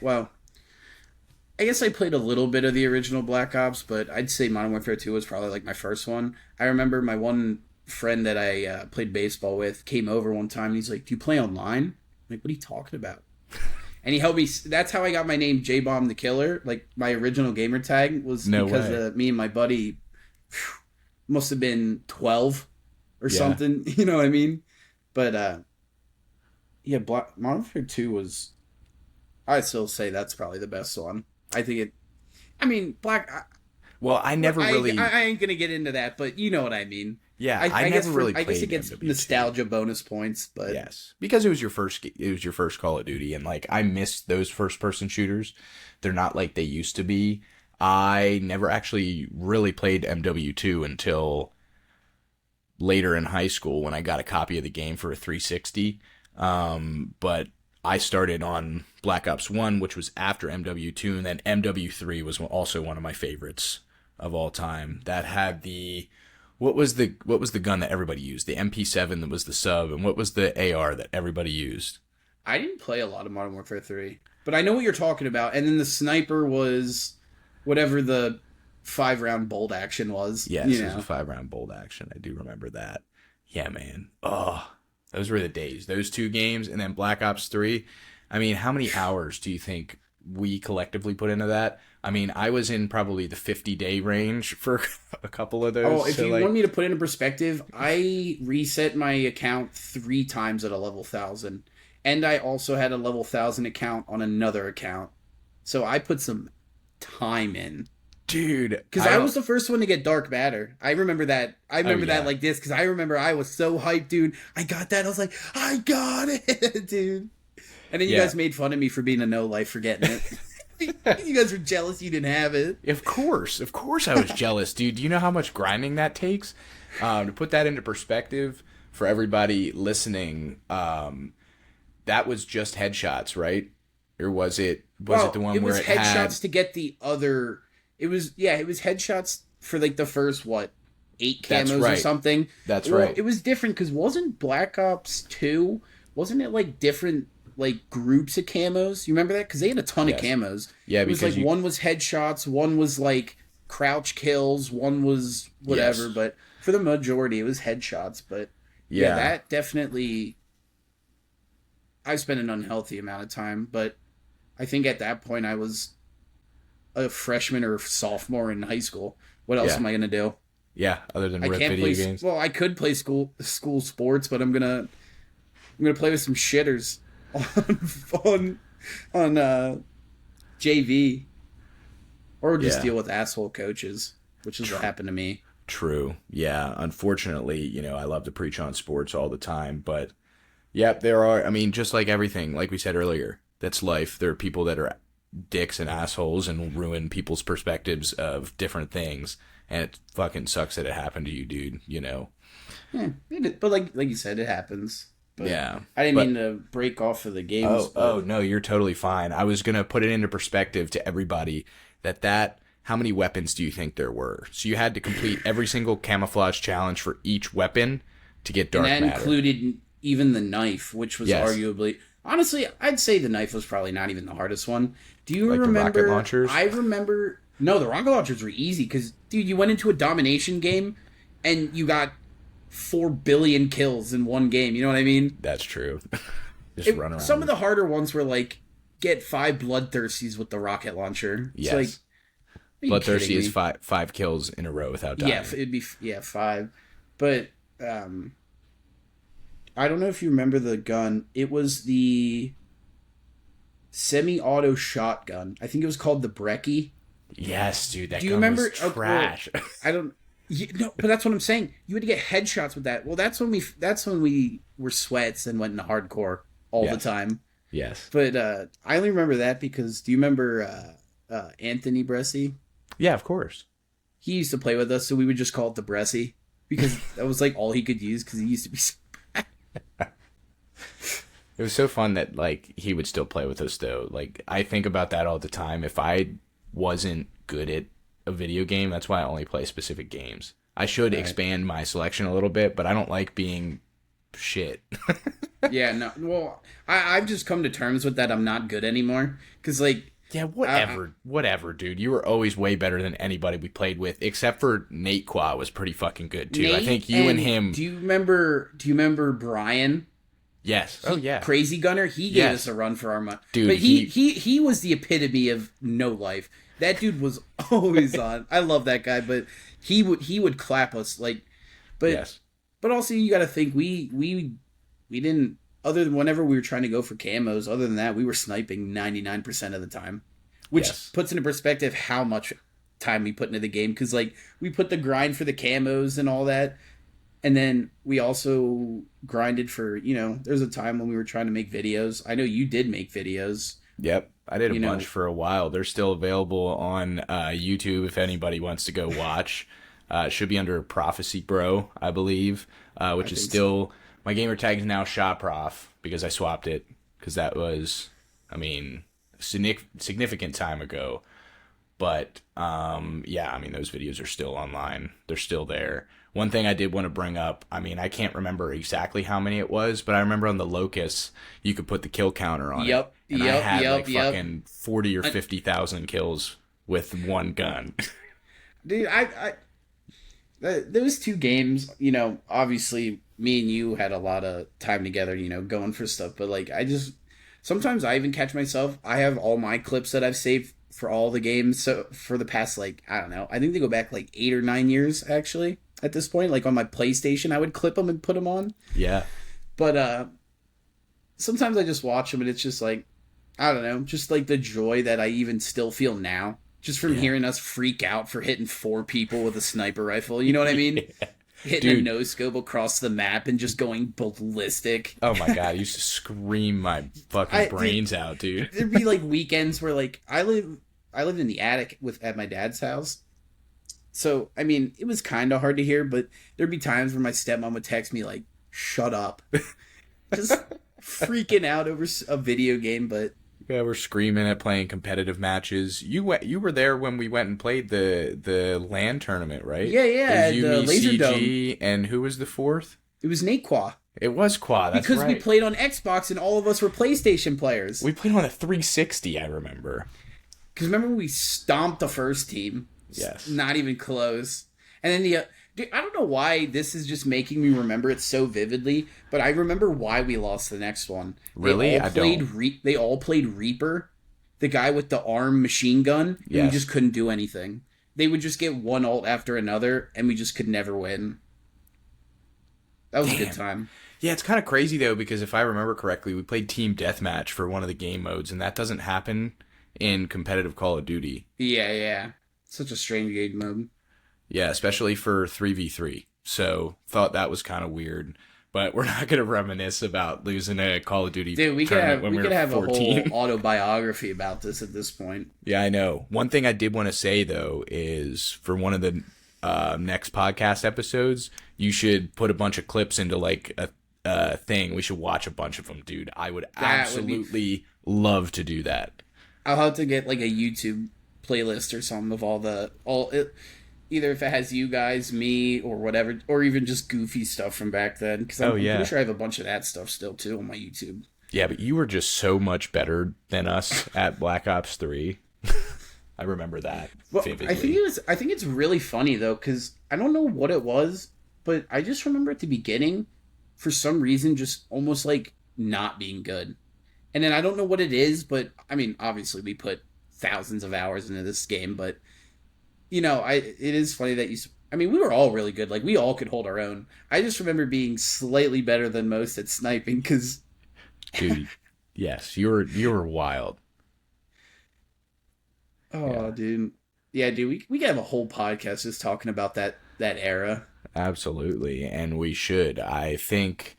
guess I played a little bit of the original Black Ops, but I'd say Modern Warfare 2 was probably like my first one. I remember my one friend that I played baseball with came over one time and he's like, "Do you play online?" I'm like, "What are you talking about?" and he helped me. That's how I got my name, J Bomb the Killer. Like my original gamer tag was because me and my buddy must have been 12 or something. You know what I mean? But yeah, Modern Warfare 2 was. I'd still say that's probably the best one. I think it. I mean, Well, I never really. I ain't gonna get into that, but you know what I mean. Yeah, I never really played. I guess it gets MW2. Nostalgia bonus points, but yes, because it was your first Call of Duty, and like I missed those first person shooters. They're not like they used to be. I never actually really played MW2 until later in high school when I got a copy of the game for a 360. But I started on Black Ops 1, which was after MW2, and then MW3 was also one of my favorites of all time. That had the what was the gun that everybody used? The MP7 that was the sub, and what was the AR that everybody used? I didn't play a lot of Modern Warfare 3, but I know what you're talking about. And then the sniper was whatever the 5-round bolt action was. Yes, it was a 5-round bolt action. I do remember that. Yeah, man. Oh, those were the days. Those two games, and then Black Ops 3. I mean, how many hours do you think we collectively put into that? I mean, I was in probably the 50-day range for a couple of those. Oh, if you want me to put it in perspective, I reset my account 3 times at a level 1000. And I also had a level 1000 account on another account. So I put some time in. Dude. Because I was the first one to get Dark Matter. I remember that. I remember that like this, because I remember I was so hyped, dude. I got that. I was like, I got it, dude. And then you guys made fun of me for being a no-life for getting it. You guys were jealous you didn't have it. Of course I was jealous, dude. Do you know how much grinding that takes? To put that into perspective for everybody listening, that was just headshots, right? Or was it the one where it had... It was headshots to get the other... It was headshots for like the first, 8 camos or something. That's right. It was different because wasn't Black Ops 2, wasn't it like different... like groups of camos? You remember that? Because they had a ton of camos. Yeah, it was like one was headshots, one was like crouch kills, one was whatever. Yes. But for the majority, it was headshots. But yeah, that definitely. I spent an unhealthy amount of time, but I think at that point I was a freshman or sophomore in high school. What else am I gonna do? Yeah, other than rip video games. Well, I could play school sports, but I'm gonna play with some shitters. on JV, or just deal with asshole coaches, which is what happened to me. True. Yeah. Unfortunately, I love to preach on sports all the time, but there are. I mean, just like everything, like we said earlier, that's life. There are people that are dicks and assholes and ruin people's perspectives of different things, and it fucking sucks that it happened to you, dude. Yeah, but like you said, it happens. But yeah. I didn't mean to break off of the games. Oh, no, you're totally fine. I was going to put it into perspective to everybody that how many weapons do you think there were? So you had to complete every single camouflage challenge for each weapon to get Dark Matter. And that included even the knife, which was arguably... Honestly, I'd say the knife was probably not even the hardest one. Do you remember... the rocket launchers? I remember... No, the rocket launchers were easy because, dude, you went into a domination game and you got 4 billion kills in one game. You know what I mean? That's true. Just run around. Some of the harder ones were like, get 5 bloodthirsties with the rocket launcher. It's yes. Bloodthirsty is 5 kills in a row without dying. Yeah, it'd be 5. But I don't know if you remember the gun. It was the semi-auto shotgun. I think it was called the Brecci. Yes, dude. That gun was trash. Well, I don't. No, but that's what I'm saying. You had to get headshots with that. Well, that's when we were sweats and went into hardcore all the time. Yes. But I only remember that because do you remember Anthony Bresci? Yeah, of course. He used to play with us, so we would just call it the Bresci because that was like all he could use because he used to be. It was so fun that like he would still play with us though. Like I think about that all the time. If I wasn't good at a video game, that's why I only play specific games. I should expand my selection a little bit, but I don't like being shit. Yeah, no. Well, I've just come to terms with that. I'm not good anymore. Because, like... Yeah, whatever, dude. You were always way better than anybody we played with, except for Nate Qua was pretty fucking good, too. I think you and him... Do you remember Brian? Yes. Oh yeah. Crazy Gunner, he gave us a run for our money. Dude, but he was the epitome of no life. That dude was always on. I love that guy, but he would clap us like. But yes. But also you got to think we didn't, other than whenever we were trying to go for camos. Other than that, we were sniping 99% of the time, which puts into perspective how much time we put into the game. Because like we put the grind for the camos and all that. And then we also grinded for, there's a time when we were trying to make videos. I know you did make videos. Yep. I did a bunch for a while. They're still available on YouTube if anybody wants to go watch. It should be under Prophecy Bro, I believe, which is still... So. My gamer tag is now ShotProf because I swapped it because that was, significant time ago. But, those videos are still online. They're still there. One thing I did want to bring up, I can't remember exactly how many it was, but I remember on the Locust, you could put the kill counter on it. And I had fucking 40 or 50,000 kills with one gun. Dude, those two games, obviously me and you had a lot of time together, going for stuff. But like, sometimes I even catch myself. I have all my clips that I've saved for all the games. So for the past, I don't know, I think they go back 8 or 9 years actually. At this point, on my PlayStation, I would clip them and put them on. Yeah. But sometimes I just watch them and it's just I don't know, just the joy that I even still feel now. Just from hearing us freak out for hitting 4 people with a sniper rifle. You know what I mean? Yeah. Hitting a no-scope across the map and just going ballistic. Oh my god, I used to scream my fucking brains out, dude. There'd be weekends where I lived in the attic at my dad's house. So, it was kind of hard to hear, but there'd be times where my stepmom would text me shut up. Just freaking out over a video game, but... Yeah, we're screaming at playing competitive matches. You were there when we went and played the LAN tournament, right? Yeah. It was you, me, CG, and who was the fourth? It was Nate Qua. It was Qua, that's because right. We played on Xbox and all of us were PlayStation players. We played on a 360, I remember. Because remember we stomped the first team. Yes. Not even close. And then dude, I don't know why this is just making me remember it so vividly, but I remember why we lost the next one. Really? They all played Reaper, the guy with the arm machine gun, and we just couldn't do anything. They would just get one ult after another, and we just could never win. That was a good time. Yeah, it's kind of crazy, though, because if I remember correctly, we played Team Deathmatch for one of the game modes, and that doesn't happen in competitive Call of Duty. Yeah. Such a strange game mode. Yeah, especially for 3v3. So, thought that was kind of weird. But we're not going to reminisce about losing a Call of Duty tournament when we could have 14. A whole autobiography about this at this point. Yeah, I know. One thing I did want to say, though, is for one of the next podcast episodes, you should put a bunch of clips into, a thing. We should watch a bunch of them, dude. I would absolutely love to do that. I'll have to get, a YouTube playlist or something of either if it has you guys, me, or whatever, or even just goofy stuff from back then. Because I'm pretty sure I have a bunch of that stuff still, too, on my YouTube. Yeah, but you were just so much better than us at Black Ops 3. I remember that vividly. I think it's really funny, though, because I don't know what it was, but I just remember at the beginning, for some reason, just almost, not being good. And then I don't know what it is, but, obviously we put thousands of hours into this game, but it is funny that we were all really good. We all could hold our own. I just remember being slightly better than most at sniping because dude, yes, you were wild. Oh, yeah. Dude. Yeah, dude, we could have a whole podcast just talking about that era. Absolutely, and we should. I think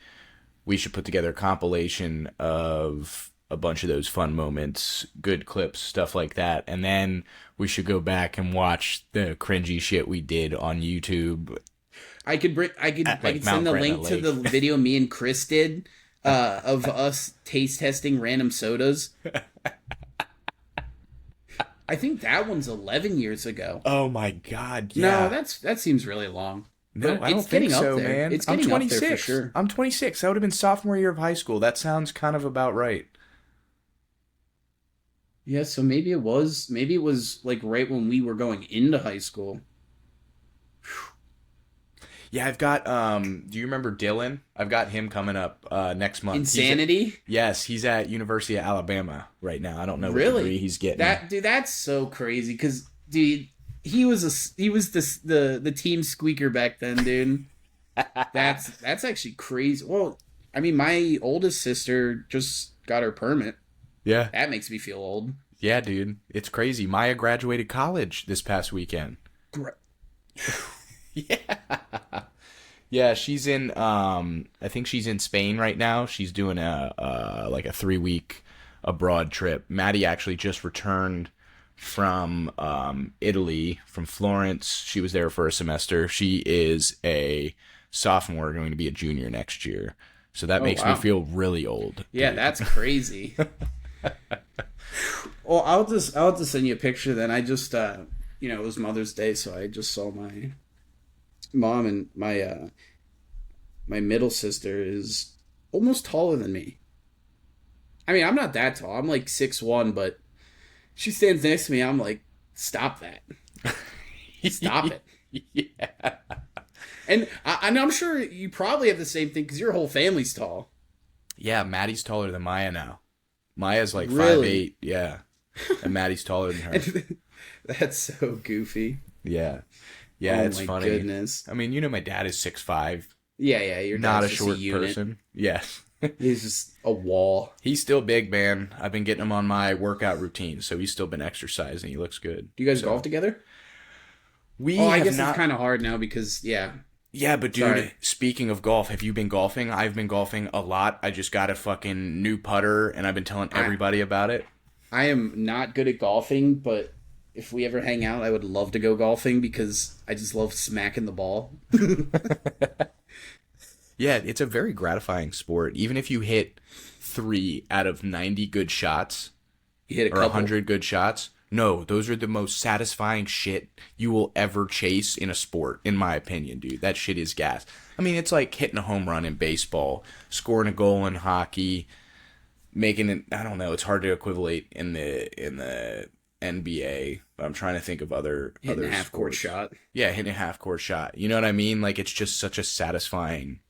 we should put together a compilation of a bunch of those fun moments, good clips, stuff like that. And then we should go back and watch the cringy shit we did on YouTube. I could send the link to the video me and Chris did of us taste testing random sodas. I think that one's 11 years ago. Oh my god, yeah. No, that seems really long. No, I don't think so, man. It's getting 26. Up there for sure. I'm 26. That would have been sophomore year of high school. That sounds kind of about right. Yeah, so maybe it was right when we were going into high school. Yeah, I've got do you remember Dylan? I've got him coming up next month. Insanity? Yes, he's at University of Alabama right now. I don't know what degree Really? he's getting. That's so crazy. Because dude, he was the team squeaker back then, dude. That's actually crazy. Well, I mean, my oldest sister just got her permit. Yeah. That makes me feel old. Yeah, dude. It's crazy. Maya graduated college this past weekend. Yeah. Yeah, she's in I think she's in Spain right now. She's doing a like a 3-week abroad trip. Maddie actually just returned from Italy, from Florence. She was there for a semester. She is a sophomore, going to be a junior next year. So that makes me feel really old. Yeah, dude. that's crazy. Well, I'll just send you a picture then. I just it was Mother's Day, so I just saw my mom, and my middle sister is almost taller than me. I mean, I'm not that tall. I'm like 6'1", but she stands next to me. I'm like, stop that. Stop it. Yeah. And I'm sure you probably have the same thing because your whole family's tall. Yeah, Maddie's taller than Maya now. Maya's like Really? 5'8", yeah. And Maddie's taller than her. That's so goofy. Yeah. Yeah, it's funny. Oh my goodness. I mean, my dad is 6'5". Yeah, your Not a dad's just short unit. person. Yes. He's just a wall. He's still big, man. I've been getting him on my workout routine, so he's still been exercising. He looks good. Do you guys golf together? I guess it's kind of hard now because, yeah. Yeah, but dude, speaking of golf, have you been golfing? I've been golfing a lot. I just got a fucking new putter, and I've been telling everybody about it. I am not good at golfing, but if we ever hang out, I would love to go golfing because I just love smacking the ball. Yeah, it's a very gratifying sport. Even if you hit 3 out of 90 good shots, You hit a or couple. 100 good shots, no, those are the most satisfying shit you will ever chase in a sport, in my opinion, dude. That shit is gas. I mean, it's like hitting a home run in baseball, scoring a goal in hockey, making it, I don't know, it's hard to equivalent in the NBA. I'm trying to think of other Hitting a half-court sports. shot. Yeah, hitting a half-court shot. You know what I mean? Like, it's just such a satisfying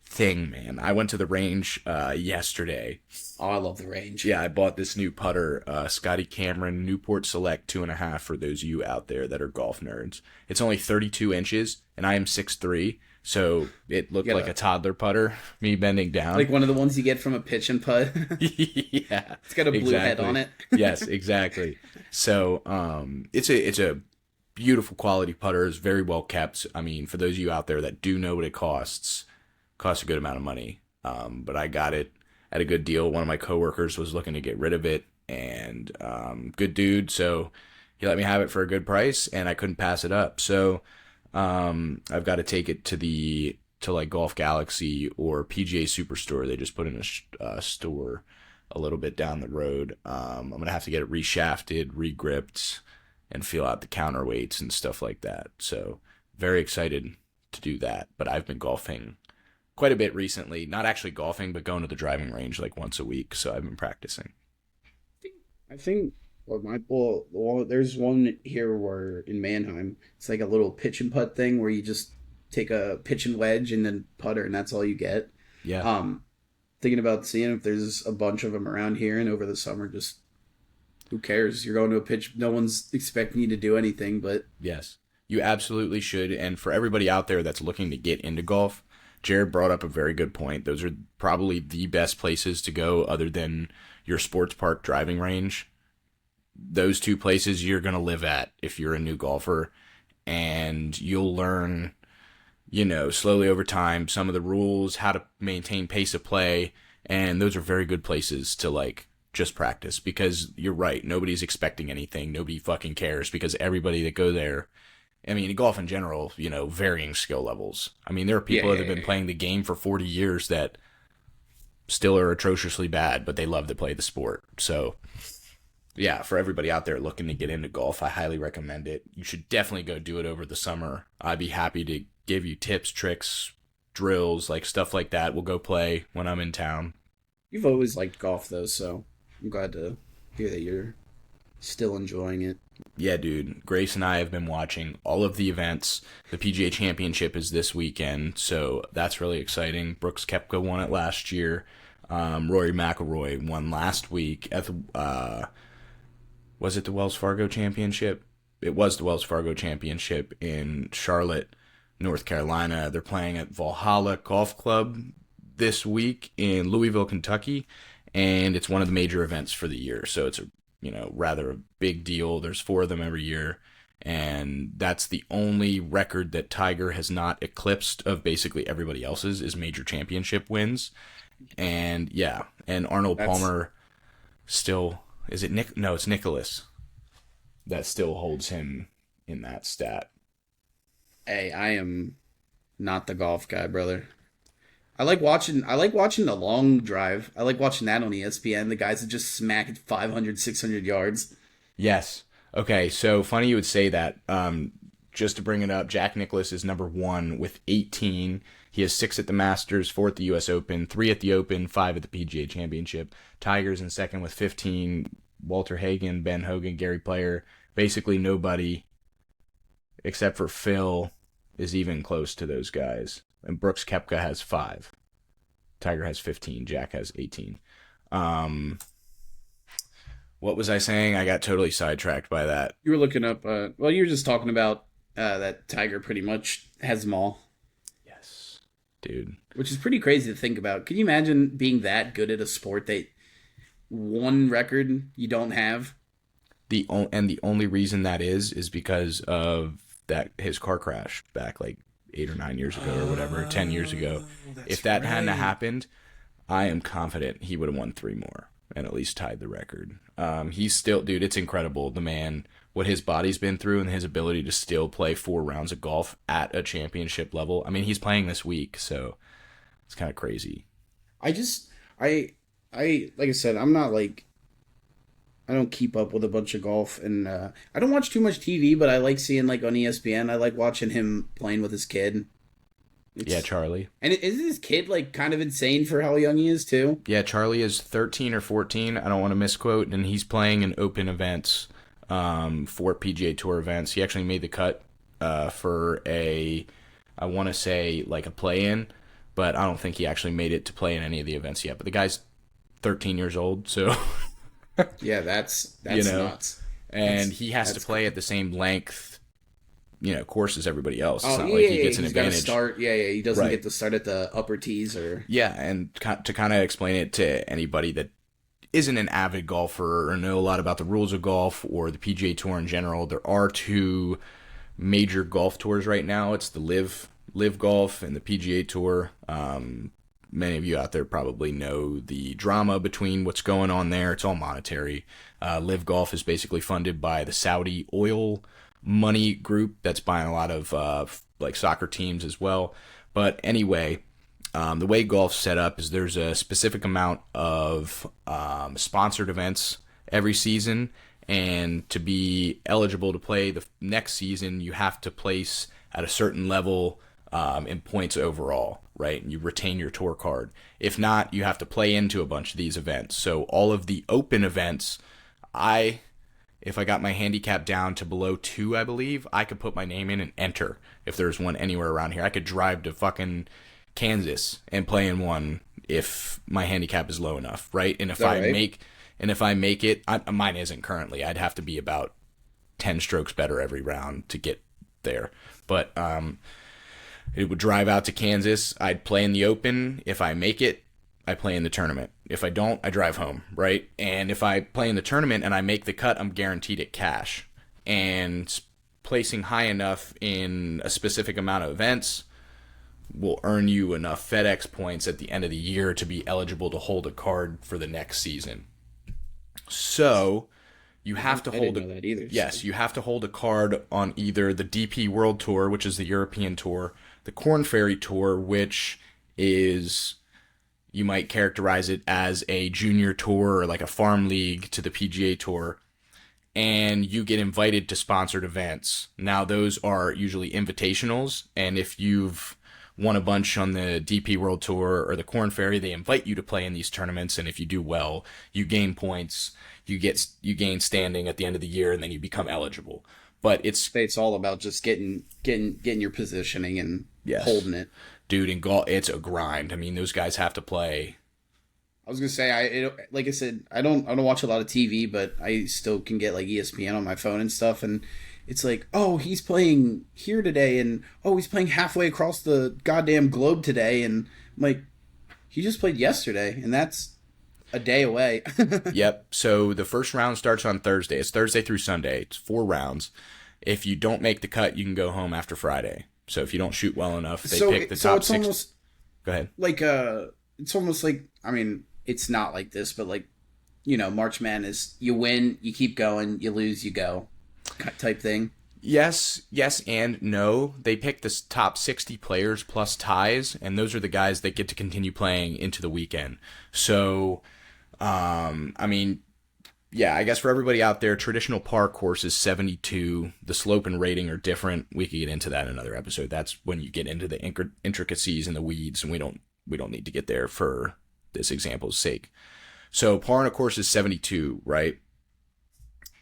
thing, man. I went to the range yesterday. Oh, I love the range. Yeah, I bought this new putter, Scotty Cameron Newport Select 2.5 for those of you out there that are golf nerds. It's only 32 inches, and I am 6'3", so it looked like a toddler putter, me bending down. Like one of the ones you get from a pitch and putt. Yeah. It's got a blue head on it. Yes, exactly. So it's a beautiful quality putter. It's very well kept. I mean, for those of you out there that do know what it costs a good amount of money. But I got it at a good deal. One of my coworkers was looking to get rid of it, and good dude, so he let me have it for a good price, and I couldn't pass it up. So I've got to take it to like Golf Galaxy or PGA Superstore. They just put in a store a little bit down the road. I'm gonna have to get it reshafted, regripped, and feel out the counterweights and stuff like that. So very excited to do that. But I've been golfing quite a bit recently. Not actually golfing, but going to the driving range like once a week. So I've been practicing. I think there's one here where in Mannheim, it's like a little pitch and putt thing where you just take a pitch and wedge and then putter, and that's all you get. Yeah. Thinking about seeing if there's a bunch of them around here, and over the summer, just who cares? You're going to a pitch. No one's expecting you to do anything, but Yes, you absolutely should. And for everybody out there that's looking to get into golf, Jarrod brought up a very good point. Those are probably the best places to go other than your sports park driving range. Those two places you're going to live at if you're a new golfer, and you'll learn, slowly over time, some of the rules, how to maintain pace of play. And those are very good places to like just practice, because you're right. Nobody's expecting anything. Nobody fucking cares, because everybody that go there, I mean, golf in general, varying skill levels. I mean, there are people that have been playing the game for 40 years that still are atrociously bad, but they love to play the sport. So, yeah, for everybody out there looking to get into golf, I highly recommend it. You should definitely go do it over the summer. I'd be happy to give you tips, tricks, drills, like stuff like that. We'll go play when I'm in town. you've always liked golf though, so I'm glad to hear that you're still enjoying it. Yeah, dude. Grace and I have been watching all of the events. The PGA Championship is this weekend, so that's really exciting. Brooks Koepka won it last year. Rory McIlroy won last week at the was it the Wells Fargo Championship? It was the Wells Fargo Championship in Charlotte, North Carolina. They're playing at Valhalla Golf Club this week in Louisville, Kentucky, and it's one of the major events for the year. So it's a rather a big deal. There's 4 of them every year, and that's the only record that Tiger has not eclipsed of basically everybody else's is major championship wins. And yeah, and Arnold Palmer still is it Nick? No, it's Nicholas that still holds him in that stat. Hey, I am not the golf guy, brother. I like watching the long drive. I like watching that on ESPN. The guys that just smack it 500, 600 yards. Yes. Okay, so funny you would say that. Just to bring it up, Jack Nicklaus is number 1 with 18. He has 6 at the Masters, 4 at the U.S. Open, 3 at the Open, 5 at the PGA Championship. Tiger's in second with 15. Walter Hagen, Ben Hogan, Gary Player. Basically nobody except for Phil is even close to those guys. And Brooks Koepka has 5. Tiger has 15. Jack has 18. What was I saying? I got totally sidetracked by that. You were looking up, you were just talking about that Tiger pretty much has them all. Yes, dude. Which is pretty crazy to think about. Can you imagine being that good at a sport that one record you don't have? The only reason that is because of that his car crash back like 8 or 9 years ago or whatever, 10 years ago. If that hadn't happened, I am confident he would have won 3 more and at least tied the record. He's still, dude, it's incredible. The man, what his body's been through and his ability to still play 4 rounds of golf at a championship level. I mean, he's playing this week, so it's kind of crazy. Like I said, I'm not like, I don't keep up with a bunch of golf, and I don't watch too much TV, but I like seeing like on ESPN. I like watching him playing with his kid. Yeah, Charlie. And isn't his kid like kind of insane for how young he is too? Yeah, Charlie is 13 or 14. I don't want to misquote, and he's playing in open events for PGA Tour events. He actually made the cut for I want to say like a play-in, but I don't think he actually made it to play in any of the events yet. But the guy's 13 years old, so yeah, that's nuts. And he has to play at the same length, course as everybody else. It's not yeah, like he gets an advantage. Start, he doesn't get to start at the upper tees or. Yeah, and to kind of explain it to anybody that isn't an avid golfer or know a lot about the rules of golf or the PGA Tour in general, there are 2 major golf tours right now. It's the Live Golf and the PGA Tour. Many of you out there probably know the drama between what's going on there. It's all monetary. Live Golf is basically funded by the Saudi oil money group that's buying a lot of like soccer teams as well. But anyway, the way golf's set up is there's a specific amount of sponsored events every season, and to be eligible to play the next season, you have to place at a certain level in points overall, right? And you retain your tour card. If not, you have to play into a bunch of these events. So all of the open events, if I got my handicap down to below 2, I believe, I could put my name in and enter if there's one anywhere around here. I could drive to fucking Kansas and play in one if my handicap is low enough, right? And if I make it, mine isn't currently. I'd have to be about 10 strokes better every round to get there. But it would drive out to Kansas. I'd play in the Open. If I make it, I play in the tournament. If I don't, I drive home, right? And if I play in the tournament and I make the cut, I'm guaranteed at cash. And placing high enough in a specific amount of events will earn you enough FedEx points at the end of the year to be eligible to hold a card for the next season. So you have to hold you have to hold a card on either the DP World Tour, which is the European Tour, the Korn Ferry Tour, which is, you might characterize it as a junior tour or like a farm league to the PGA Tour, and you get invited to sponsored events. Now, those are usually invitationals, and if you've won a bunch on the DP World Tour or the Corn Ferry, they invite you to play in these tournaments, and if you do well, you gain points, you gain standing at the end of the year, and then you become eligible. But it's all about just getting your positioning and holding it. Dude, in golf, it's a grind. I mean, those guys have to play. I was gonna say, like I said, I don't watch a lot of TV, but I still can get like ESPN on my phone and stuff, and it's like, oh, he's playing here today, and oh, he's playing halfway across the goddamn globe today, and I'm like, he just played yesterday, and that's a day away. Yep. So the first round starts on Thursday. It's Thursday through Sunday. It's 4 rounds. If you don't make the cut, you can go home after Friday. So if you don't shoot well enough, they pick the top 6. Almost, go ahead. Like it's almost like, I mean, it's not like this, but like, March Madness, you win, you keep going, you lose, you go, type thing. Yes and no. They pick the top 60 players plus ties, and those are the guys that get to continue playing into the weekend. So, I mean, yeah, I guess for everybody out there, traditional par course is 72. The slope and rating are different. We could get into that in another episode. That's when you get into the intricacies and the weeds, and we don't need to get there for this example's sake. So par on a course is 72, right?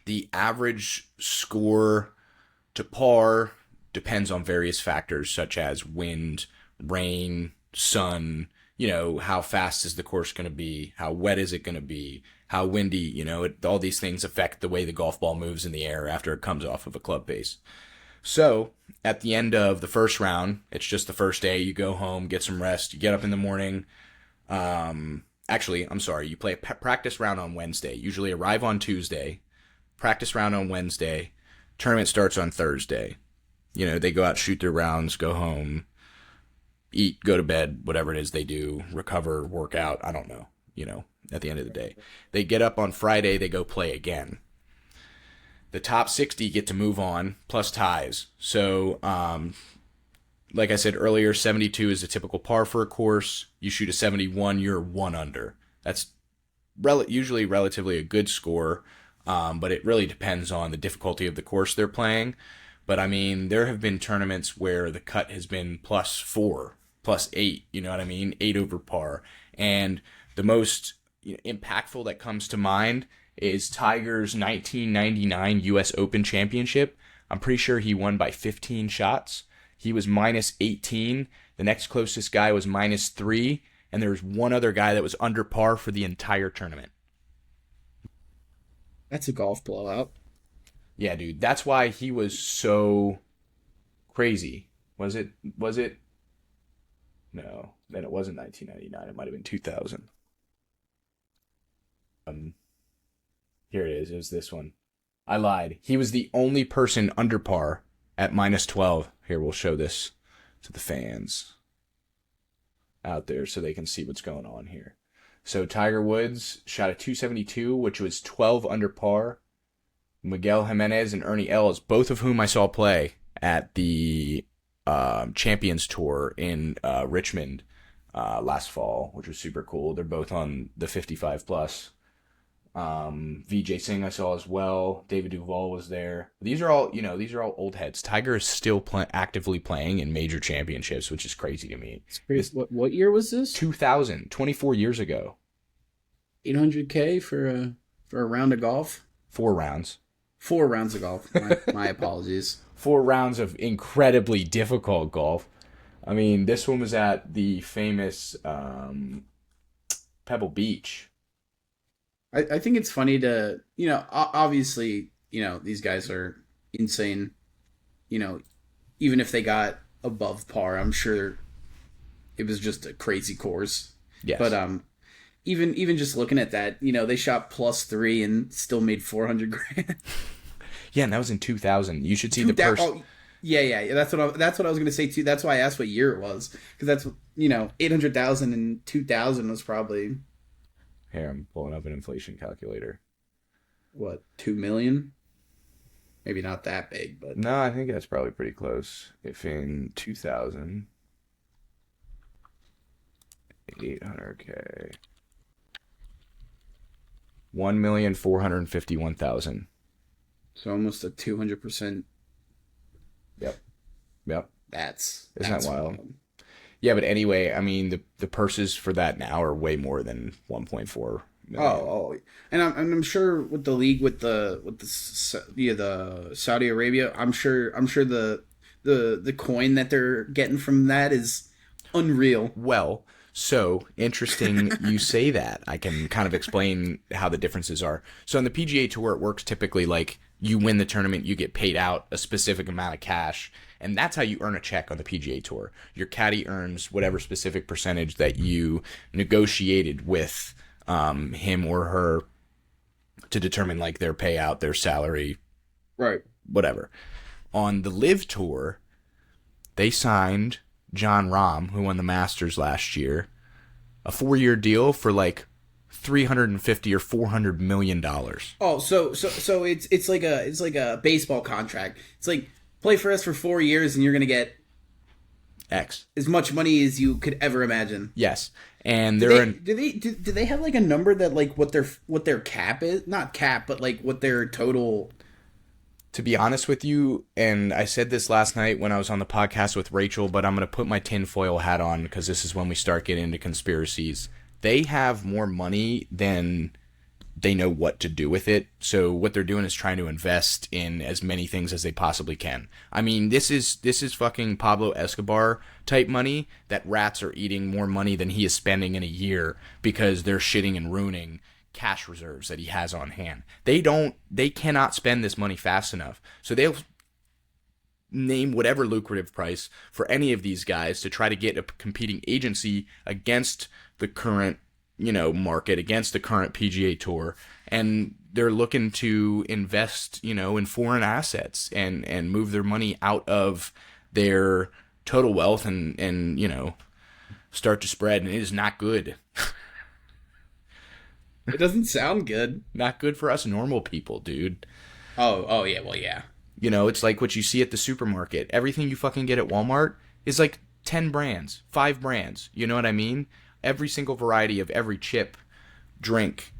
The average score to par depends on various factors such as wind, rain, sun, how fast is the course going to be, how wet is it going to be, how windy, all these things affect the way the golf ball moves in the air after it comes off of a club face. So at the end of the first round, it's just the first day, you go home, get some rest, you get up in the morning. Actually, I'm sorry, you play a practice round on Wednesday, usually arrive on Tuesday, practice round on Wednesday, tournament starts on Thursday. They go out, shoot their rounds, go home, eat, go to bed, whatever it is they do, recover, work out, I don't know, at the end of the day. They get up on Friday, they go play again. The top 60 get to move on, plus ties. So, like I said earlier, 72 is a typical par for a course. You shoot a 71, you're 1 under. That's usually relatively a good score, but it really depends on the difficulty of the course they're playing. But, I mean, there have been tournaments where the cut has been +4, +8, you know what I mean? 8 over par. And the most impactful that comes to mind is Tiger's 1999 U.S. Open Championship. I'm pretty sure he won by 15 shots. He was -18. The next closest guy was -3. And there was one other guy that was under par for the entire tournament. That's a golf blowout. Yeah, dude. That's why he was so crazy. Was it? No. Then it wasn't 1999. It might have been 2000. Here it is. It was this one. I lied. He was the only person under par at -12. Here, we'll show this to the fans out there so they can see what's going on here. So Tiger Woods shot a 272, which was 12 under par. Miguel Jimenez and Ernie Els, both of whom I saw play at the Champions Tour in Richmond last fall, which was super cool. They're both on the 55 plus. Vijay Singh I saw as well. David Duval was there. These are all old heads. Tiger is still actively playing in major championships, which is crazy to me. It's crazy. What year was this? 2000, 24 years ago. $800K for a round of golf? 4 rounds. 4 rounds of golf. My apologies. 4 rounds of incredibly difficult golf. I mean, this one was at the famous Pebble Beach. I think it's funny to, obviously, these guys are insane. Even if they got above par, I'm sure it was just a crazy course. Yes. But even just looking at that, they shot +3 and still made $400,000. Yeah, and that was in 2000. You should see the person. Oh, yeah. That's what I was going to say too. That's why I asked what year it was, because that's 800,000 in 2000 was probably. Here, I'm pulling up an inflation calculator. What, 2 million? Maybe not that big, but no, I think that's probably pretty close. If in 2000, 800K, 1,451,000. So almost a 200%. Yep. That's Isn't that wild? Yeah, but anyway, I mean, the purses for that now are way more than 1.4 million. And I'm sure with the league with the Saudi Arabia, I'm sure the coin that they're getting from that is unreal. Well, so interesting you say that. I can kind of explain how the differences are. So in the PGA Tour, it works typically like you win the tournament, you get paid out a specific amount of cash, and that's how you earn a check on the PGA Tour. Your caddy earns whatever specific percentage that you negotiated with him or her to determine like their payout, their salary, right? Whatever. On the Live Tour, they signed John Rahm, who won the Masters last year, a 4-year deal for like $350 or $400 million. Oh, so it's like a baseball contract. It's like play for us for 4 years and you're gonna get X, as much money as you could ever imagine. Yes, and do they have like a number that like what their cap is? Not cap, but like what their total. To be honest with you, and I said this last night when I was on the podcast with Rachel, but I'm going to put my tinfoil hat on because this is when we start getting into conspiracies. They have more money than they know what to do with it. So what they're doing is trying to invest in as many things as they possibly can. I mean, this is fucking Pablo Escobar type money that rats are eating more money than he is spending in a year because they're shitting and ruining cash reserves that he has on hand. They cannot spend this money fast enough. So they'll name whatever lucrative price for any of these guys to try to get a competing agency against the current, market, against the current PGA Tour. And they're looking to invest, in foreign assets and move their money out of their total wealth and start to spread. And it is not good. It doesn't sound good. Not good for us normal people, dude. Oh yeah, well, yeah. It's like what you see at the supermarket. Everything you fucking get at Walmart is like 10 brands, 5 brands. You know what I mean? Every single variety of every chip, drink,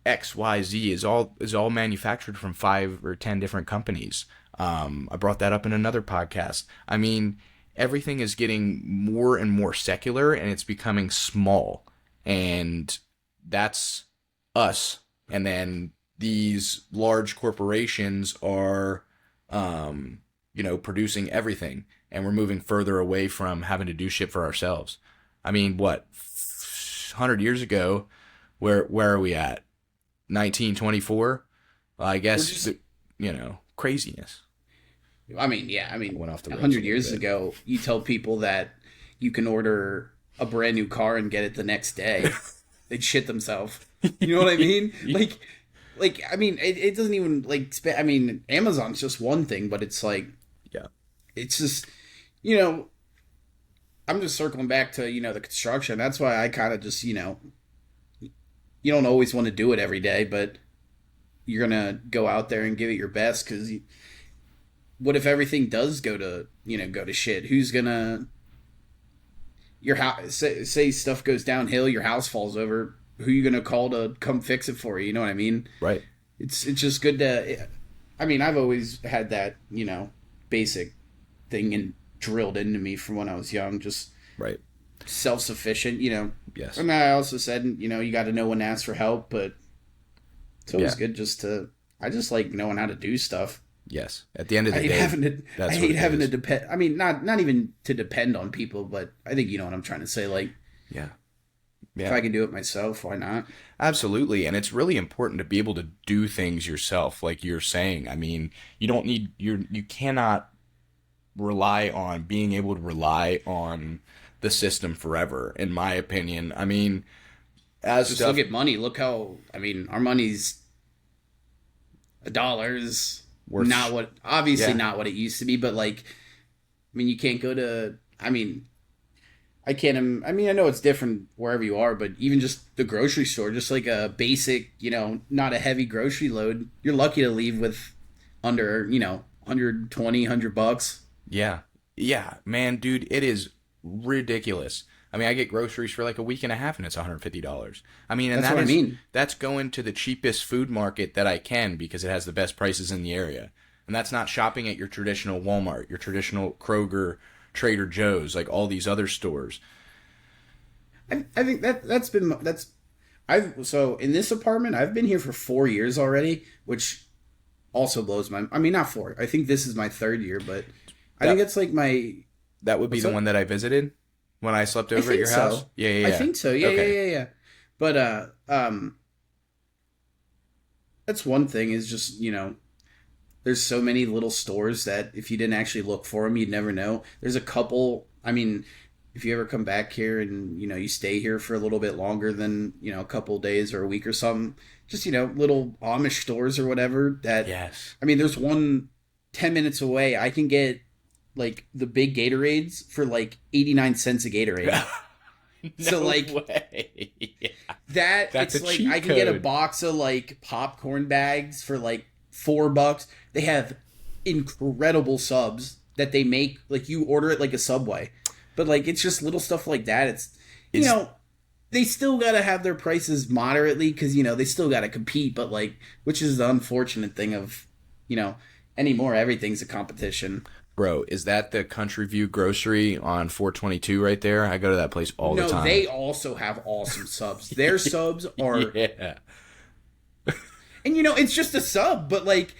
X, Y, Z is all manufactured from 5 or 10 different companies. I brought that up in another podcast. I mean, everything is getting more and more secular, and it's becoming small. And that's us. And then these large corporations are, producing everything. And we're moving further away from having to do shit for ourselves. I mean, what, 100 years ago, where are we at? 1924? Well, I guess, craziness. I mean, yeah. I mean, went off the 100 years ago, you tell people that you can order a brand new car and get it the next day. They'd shit themselves. You know what I mean? Like I mean, it doesn't even I mean, Amazon's just one thing, but it's like, yeah, it's just, I'm just circling back to, the construction. That's why I kind of just, you don't always want to do it every day, but you're going to go out there and give it your best. Cause what if everything does go to shit? Who's going to, your house, say stuff goes downhill, your house falls over. Who are you going to call to come fix it for you? You know what I mean? Right. It's just good to, I mean, I've always had that, basic thing drilled into me from when I was young, just right, self-sufficient, Yes. And I also said, you got to know when to ask for help, but it's always good I just like knowing how to do stuff. Yes. At the end of the day, I hate having to depend. I mean, not even to depend on people, but I think you know what I'm trying to say. Like, yeah. If I can do it myself, why not? Absolutely. And it's really important to be able to do things yourself, like you're saying. I mean, you cannot rely on being able to rely on the system forever, in my opinion. I mean, look at money. Look how, our money's $1 is not what it used to be, but you can't go to, I know it's different wherever you are, but even just the grocery store, just like a basic, not a heavy grocery load, you're lucky to leave with under, 120, $100. Yeah. Yeah, man, dude, it is ridiculous. I mean, I get groceries for like a week and a half and it's $150. I mean, and that's going to the cheapest food market that I can because it has the best prices in the area. And that's not shopping at your traditional Walmart, your traditional Kroger, Trader Joe's, like all these other stores. I think so in this apartment, I've been here for 4 years already, which also blows my. I mean, not four. I think this is my third year, but I think it's like my. That would be the one that I visited when I slept over at your house. So. Yeah, yeah, yeah. I think so. Yeah, okay. Yeah. But that's one thing is just there's so many little stores that if you didn't actually look for them, you'd never know. There's a couple. I mean, if you ever come back here and you stay here for a little bit longer than a couple days or a week or something, just little Amish stores or whatever that. Yes. I mean, there's one 10 minutes away. I can get like the big Gatorades for like 89 cents a Gatorade. No so like way. Yeah. That's it's like I can get a box of like popcorn bags for like $4. They have incredible subs that they make, like you order it like a Subway. But like it's just little stuff like that. It's they still gotta have their prices moderately because they still gotta compete. But like, which is the unfortunate thing of anymore, everything's a competition. Bro, is that the Country View Grocery on 422 right there? I go to that place all the time. No, they also have awesome subs. Their subs are yeah. And it's just a sub, but like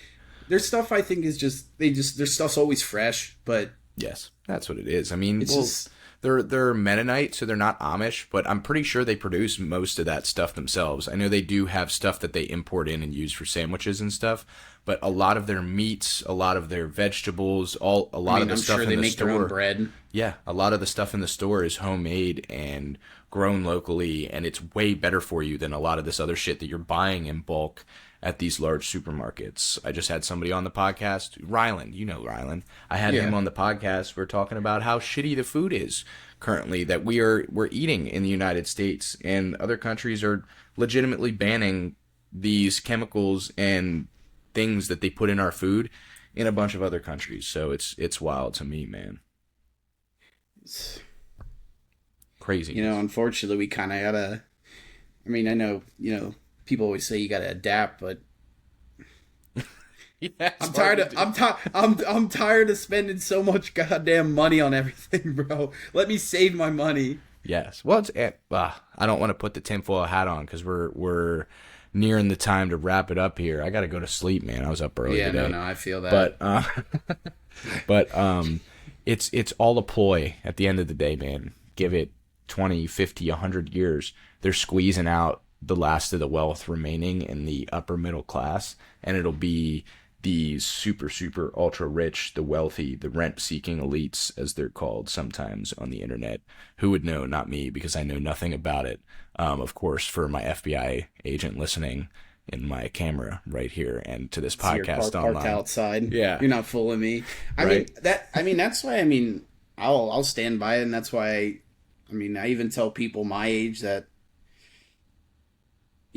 their stuff I think is just their stuff's always fresh, but yes, that's what it is. I mean, just, they're Mennonite, so they're not Amish, but I'm pretty sure they produce most of that stuff themselves. I know they do have stuff that they import in and use for sandwiches and stuff, but a lot of their meats, a lot of their vegetables, a lot of the stuff in the store. I'm sure they make their own bread. Yeah, a lot of the stuff in the store is homemade and grown locally, and it's way better for you than a lot of this other shit that you're buying in bulk at these large supermarkets. I just had somebody on the podcast, Ryland. You know Ryland. I had him on the podcast. We're talking about how shitty the food is currently that we're eating in the United States, and other countries are legitimately banning these chemicals and things that they put in our food in a bunch of other countries. So it's wild to me, man. It's crazy. Unfortunately, we kind of gotta. I mean, I know people always say you gotta adapt, but I'm tired. I'm tired of spending so much goddamn money on everything, bro. Let me save my money. Yes. Well, I don't want to put the tinfoil hat on because we're nearing the time to wrap it up here. I got to go to sleep, man. I was up early today. Yeah, no, I feel that. But it's all a ploy at the end of the day, man. Give it 20, 50, 100 years. They're squeezing out the last of the wealth remaining in the upper middle class, and it'll be these super, super ultra rich, the wealthy, the rent-seeking elites, as they're called sometimes on the internet. Who would know? Not me, because I know nothing about it. Of course, for my FBI agent listening in my camera right here and to this podcast online. Parked outside. Yeah, you're not fooling me. I mean that's why. I mean, I'll stand by it, and that's why. I even tell people my age that.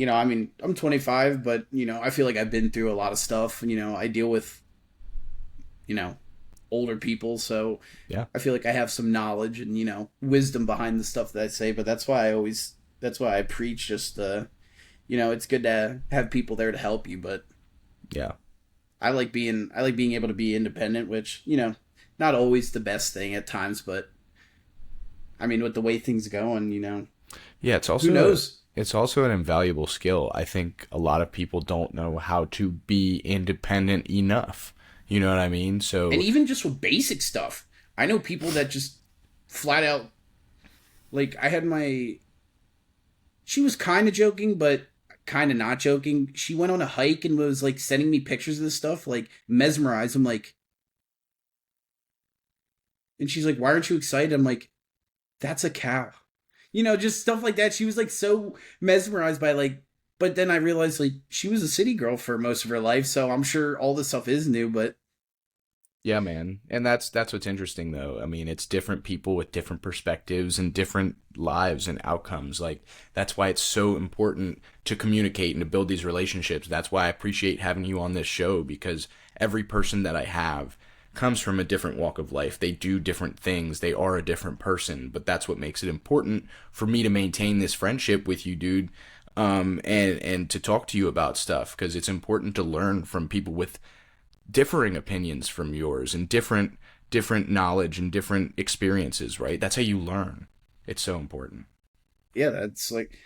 I'm 25, but, I feel like I've been through a lot of stuff. I deal with, older people. So yeah, I feel like I have some knowledge and, wisdom behind the stuff that I say. But that's why I preach just, it's good to have people there to help you. But yeah, I like being able to be independent, which, not always the best thing at times. But, with the way things go and, yeah, it's also who knows? It's also an invaluable skill. I think a lot of people don't know how to be independent enough. You know what I mean? So, and even just with basic stuff, I know people that just flat out, like I had she was kind of joking, but kind of not joking. She went on a hike and was like sending me pictures of this stuff, like mesmerized. I'm like, and she's like, "Why aren't you excited?" I'm like, "That's a cow." Just stuff like that. She was like so mesmerized by but then I realized she was a city girl for most of her life, so I'm sure all this stuff is new, but yeah, man. And that's what's interesting though. It's different people with different perspectives and different lives and outcomes. That's why it's so important to communicate and to build these relationships. That's why I appreciate having you on this show, because every person that I have comes from a different walk of life. They do different things. They are a different person, but that's what makes it important for me to maintain this friendship with you, dude. And to talk to you about stuff, because it's important to learn from people with differing opinions from yours and different different knowledge and different experiences, right? That's how you learn. It's so important. Yeah, that's like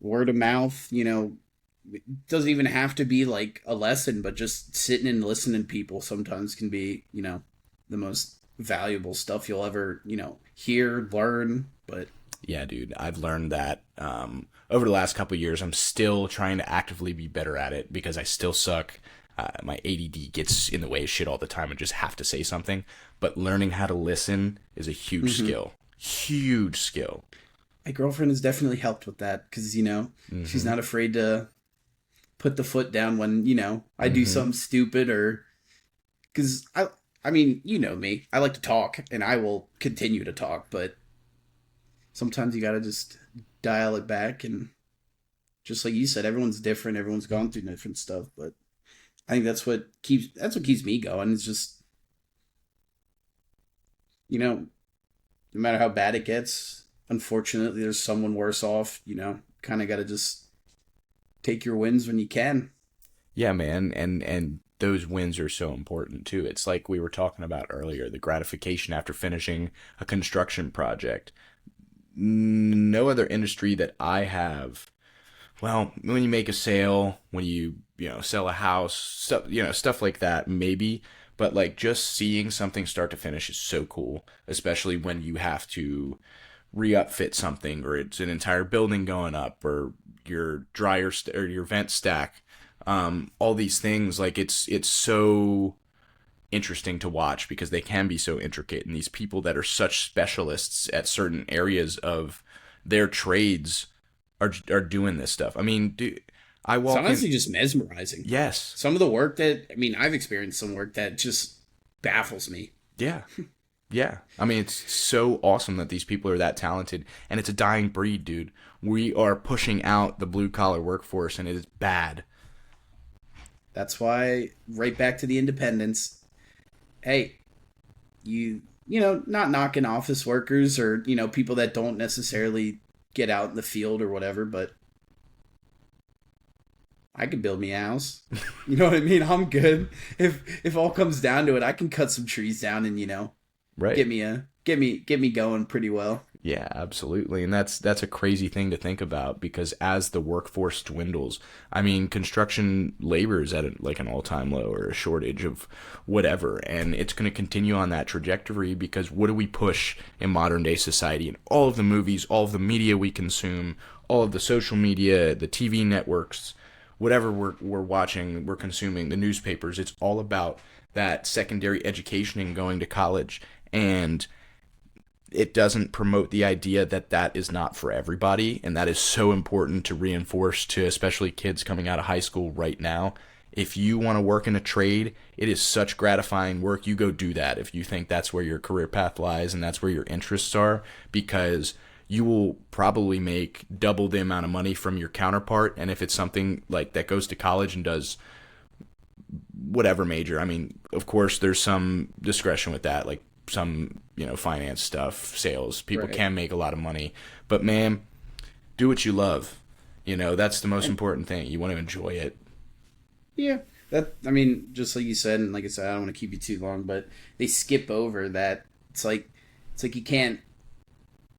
word of mouth, it doesn't even have to be like a lesson, but just sitting and listening to people sometimes can be, the most valuable stuff you'll ever, hear, learn. But Yeah, dude, I've learned that over the last couple of years. I'm still trying to actively be better at it because I still suck. My ADD gets in the way of shit all the time and just have to say something. But learning how to listen is a huge skill. Huge skill. my girlfriend has definitely helped with that because, she's not afraid to put the foot down when, I do something stupid or because I mean, you know me, I like to talk and I will continue to talk, but sometimes you got to just dial it back. And just like you said, everyone's different. Everyone's gone through different stuff, but I think that's what keeps me going. It's just, no matter how bad it gets, unfortunately, there's someone worse off, kind of got to just take your wins when you can. Yeah, man, and those wins are so important too. It's like we were talking about earlier, the gratification after finishing a construction project. No other industry that I have. Well, when you make a sale, when you sell a house, stuff like that, maybe. But like just seeing something start to finish is so cool, especially when you have to re-upfit something, or it's an entire building going up, or your or your vent stack. All these things, like it's so interesting to watch because they can be so intricate, and these people that are such specialists at certain areas of their trades are doing this stuff. I mean, dude, I It's walk honestly in. just mesmerizing. Yes. Some of the work I've experienced some work that just baffles me. Yeah. Yeah. I mean, it's so awesome that these people are that talented, and it's a dying breed, dude. We are pushing out the blue collar workforce, and it is bad. That's why, right back to the independence. Hey, not knocking office workers or, people that don't necessarily get out in the field or whatever, but I could build me a house. You know what I mean? I'm good. If all comes down to it, I can cut some trees down and, Right. get me going pretty well. Yeah, absolutely. And that's a crazy thing to think about because as the workforce dwindles, I mean, construction labor is at like an all-time low or a shortage of whatever, and it's going to continue on that trajectory because what do we push in modern day society? In all of the movies, all of the media we consume, all of the social media, the TV networks, whatever we're watching, we're consuming, the newspapers, it's all about that secondary education and going to college. And it doesn't promote the idea that that is not for everybody, and that is so important to reinforce to especially kids coming out of high school right now. If you want to work in a trade, it is such gratifying work. You go do that if you think that's where your career path lies and that's where your interests are, because you will probably make double the amount of money from your counterpart. And if it's something like that goes to college and does whatever major, I mean, of course, there's some discretion with that, like some finance stuff, sales, people Right. can make a lot of money, but man, do what you love. That's the most important thing. You want to enjoy it. Yeah. Just like you said, and like I said, I don't want to keep you too long, but they skip over that. It's like you can't.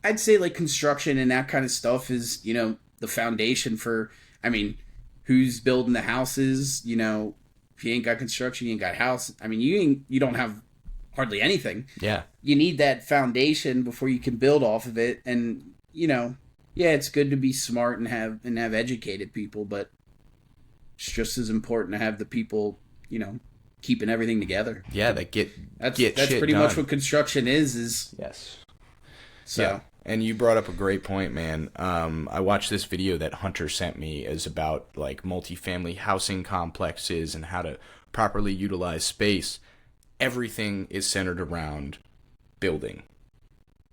I'd say like construction and that kind of stuff is, the foundation for. I mean, who's building the houses? If you ain't got construction, you ain't got house. I mean, you don't have hardly anything. Yeah. You need that foundation before you can build off of it. And yeah, it's good to be smart and have educated people, but it's just as important to have the people, keeping everything together. Yeah, that get That's shit pretty done. much what construction is. Yes. So Yeah. And you brought up a great point, man. I watched this video that Hunter sent me is about like multifamily housing complexes and how to properly utilize space. Everything is centered around building.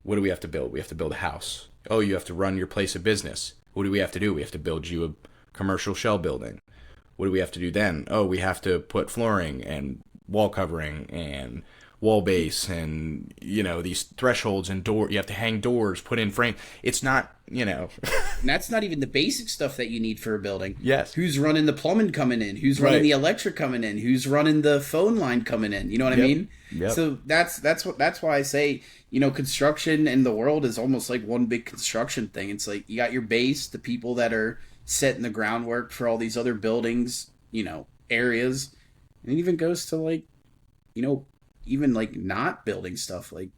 What do we have to build? We have to build a house. Oh, you have to run your place of business. What do we have to do? We have to build you a commercial shell building. What do we have to do then? Oh, we have to put flooring and wall covering and wall base and, these thresholds and you have to hang doors, put in frame. It's not, And that's not even the basic stuff that you need for a building. Yes. Who's running the plumbing coming in? Who's running the electric coming in? Who's running the phone line coming in? You know what I mean? Yep. So that's why I say, construction in the world is almost like one big construction thing. It's like you got your base, the people that are setting the groundwork for all these other buildings, areas. And it even goes to like, even like not building stuff, like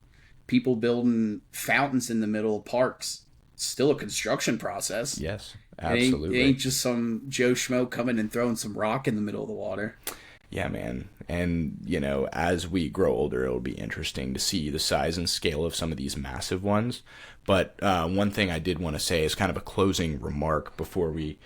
people building fountains in the middle of parks. It's still a construction process. Yes, absolutely. It ain't just some Joe Schmo coming and throwing some rock in the middle of the water. Yeah, man. And, as we grow older, it'll be interesting to see the size and scale of some of these massive ones. But one thing I did want to say as kind of a closing remark before we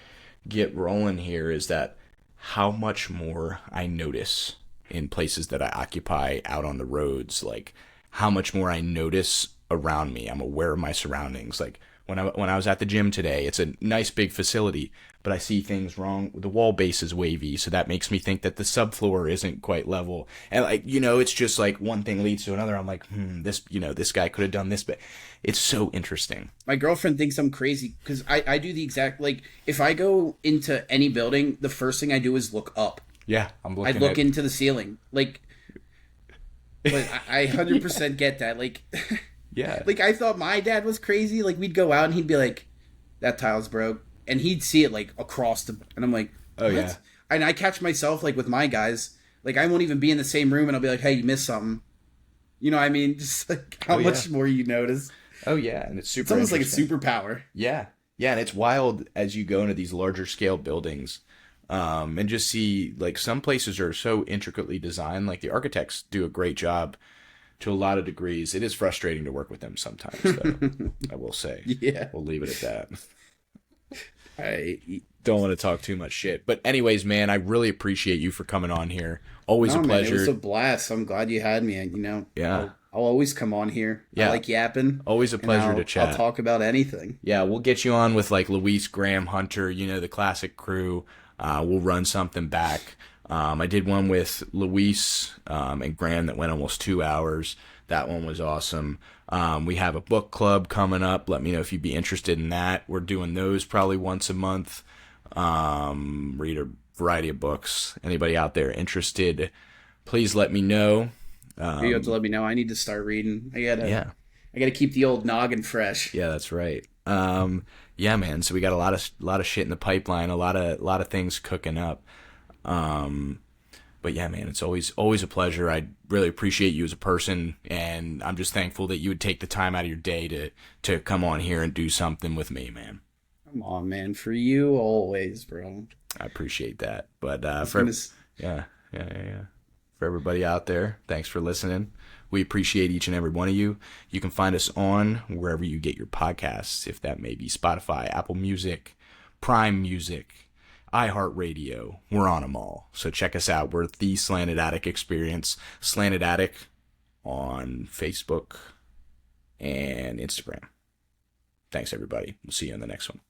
get rolling here is that how much more I notice in places that I occupy out on the roads, like how much more I notice around me. I'm aware of my surroundings. Like when I was at the gym today, it's a nice big facility, but I see things wrong. The wall base is wavy, so that makes me think that the subfloor isn't quite level. And it's just like one thing leads to another. I'm like, this guy could have done this, but it's so interesting. My girlfriend thinks I'm crazy because I do the exact, like, if I go into any building, the first thing I do is look up. Yeah, I'm looking. I look into the ceiling, like. But I 100% get that, like. Yeah. Like, I thought my dad was crazy. Like, we'd go out and he'd be like, "That tile's broke," and he'd see it like across the. And I'm like, "Oh what?" Yeah. And I catch myself like with my guys, like I won't even be in the same room, and I'll be like, "Hey, you missed something." You know what I mean? Just like how much more you notice. Oh yeah, and it's almost like a superpower. Yeah, and it's wild as you go into these larger scale buildings, and just see like some places are so intricately designed. Like the architects do a great job to a lot of degrees. It is frustrating to work with them sometimes, though. I will say. Yeah, we'll leave it at that. I don't want to talk too much shit, but anyways, man, I really appreciate you for coming on here. Always a pleasure. Man, it was a blast. I'm glad you had me. Yeah. I'll always come on here. Yeah. I like yapping. Always a pleasure to chat. I'll talk about anything. Yeah, we'll get you on with like Luis, Graham, Hunter, the classic crew. We'll run something back. I did one with Luis and Graham that went almost 2 hours. That one was awesome. We have a book club coming up. Let me know if you'd be interested in that. We're doing those probably once a month. Read a variety of books. Anybody out there interested, please let me know. You have to let me know. I need to start reading. I gotta keep the old noggin fresh. Yeah, that's right. Yeah, man. So we got a lot of shit in the pipeline. A lot of things cooking up. But yeah, man, it's always a pleasure. I really appreciate you as a person, and I'm just thankful that you would take the time out of your day to come on here and do something with me, man. Come on, man. For you, always, bro. I appreciate that. But yeah. For everybody out there, thanks for listening. We appreciate each and every one of you. You can find us on wherever you get your podcasts, if that may be Spotify, Apple Music, Prime Music, iHeartRadio. We're on them all. So check us out. We're the Slanted Attic Experience. Slanted Attic on Facebook and Instagram. Thanks, everybody. We'll see you in the next one.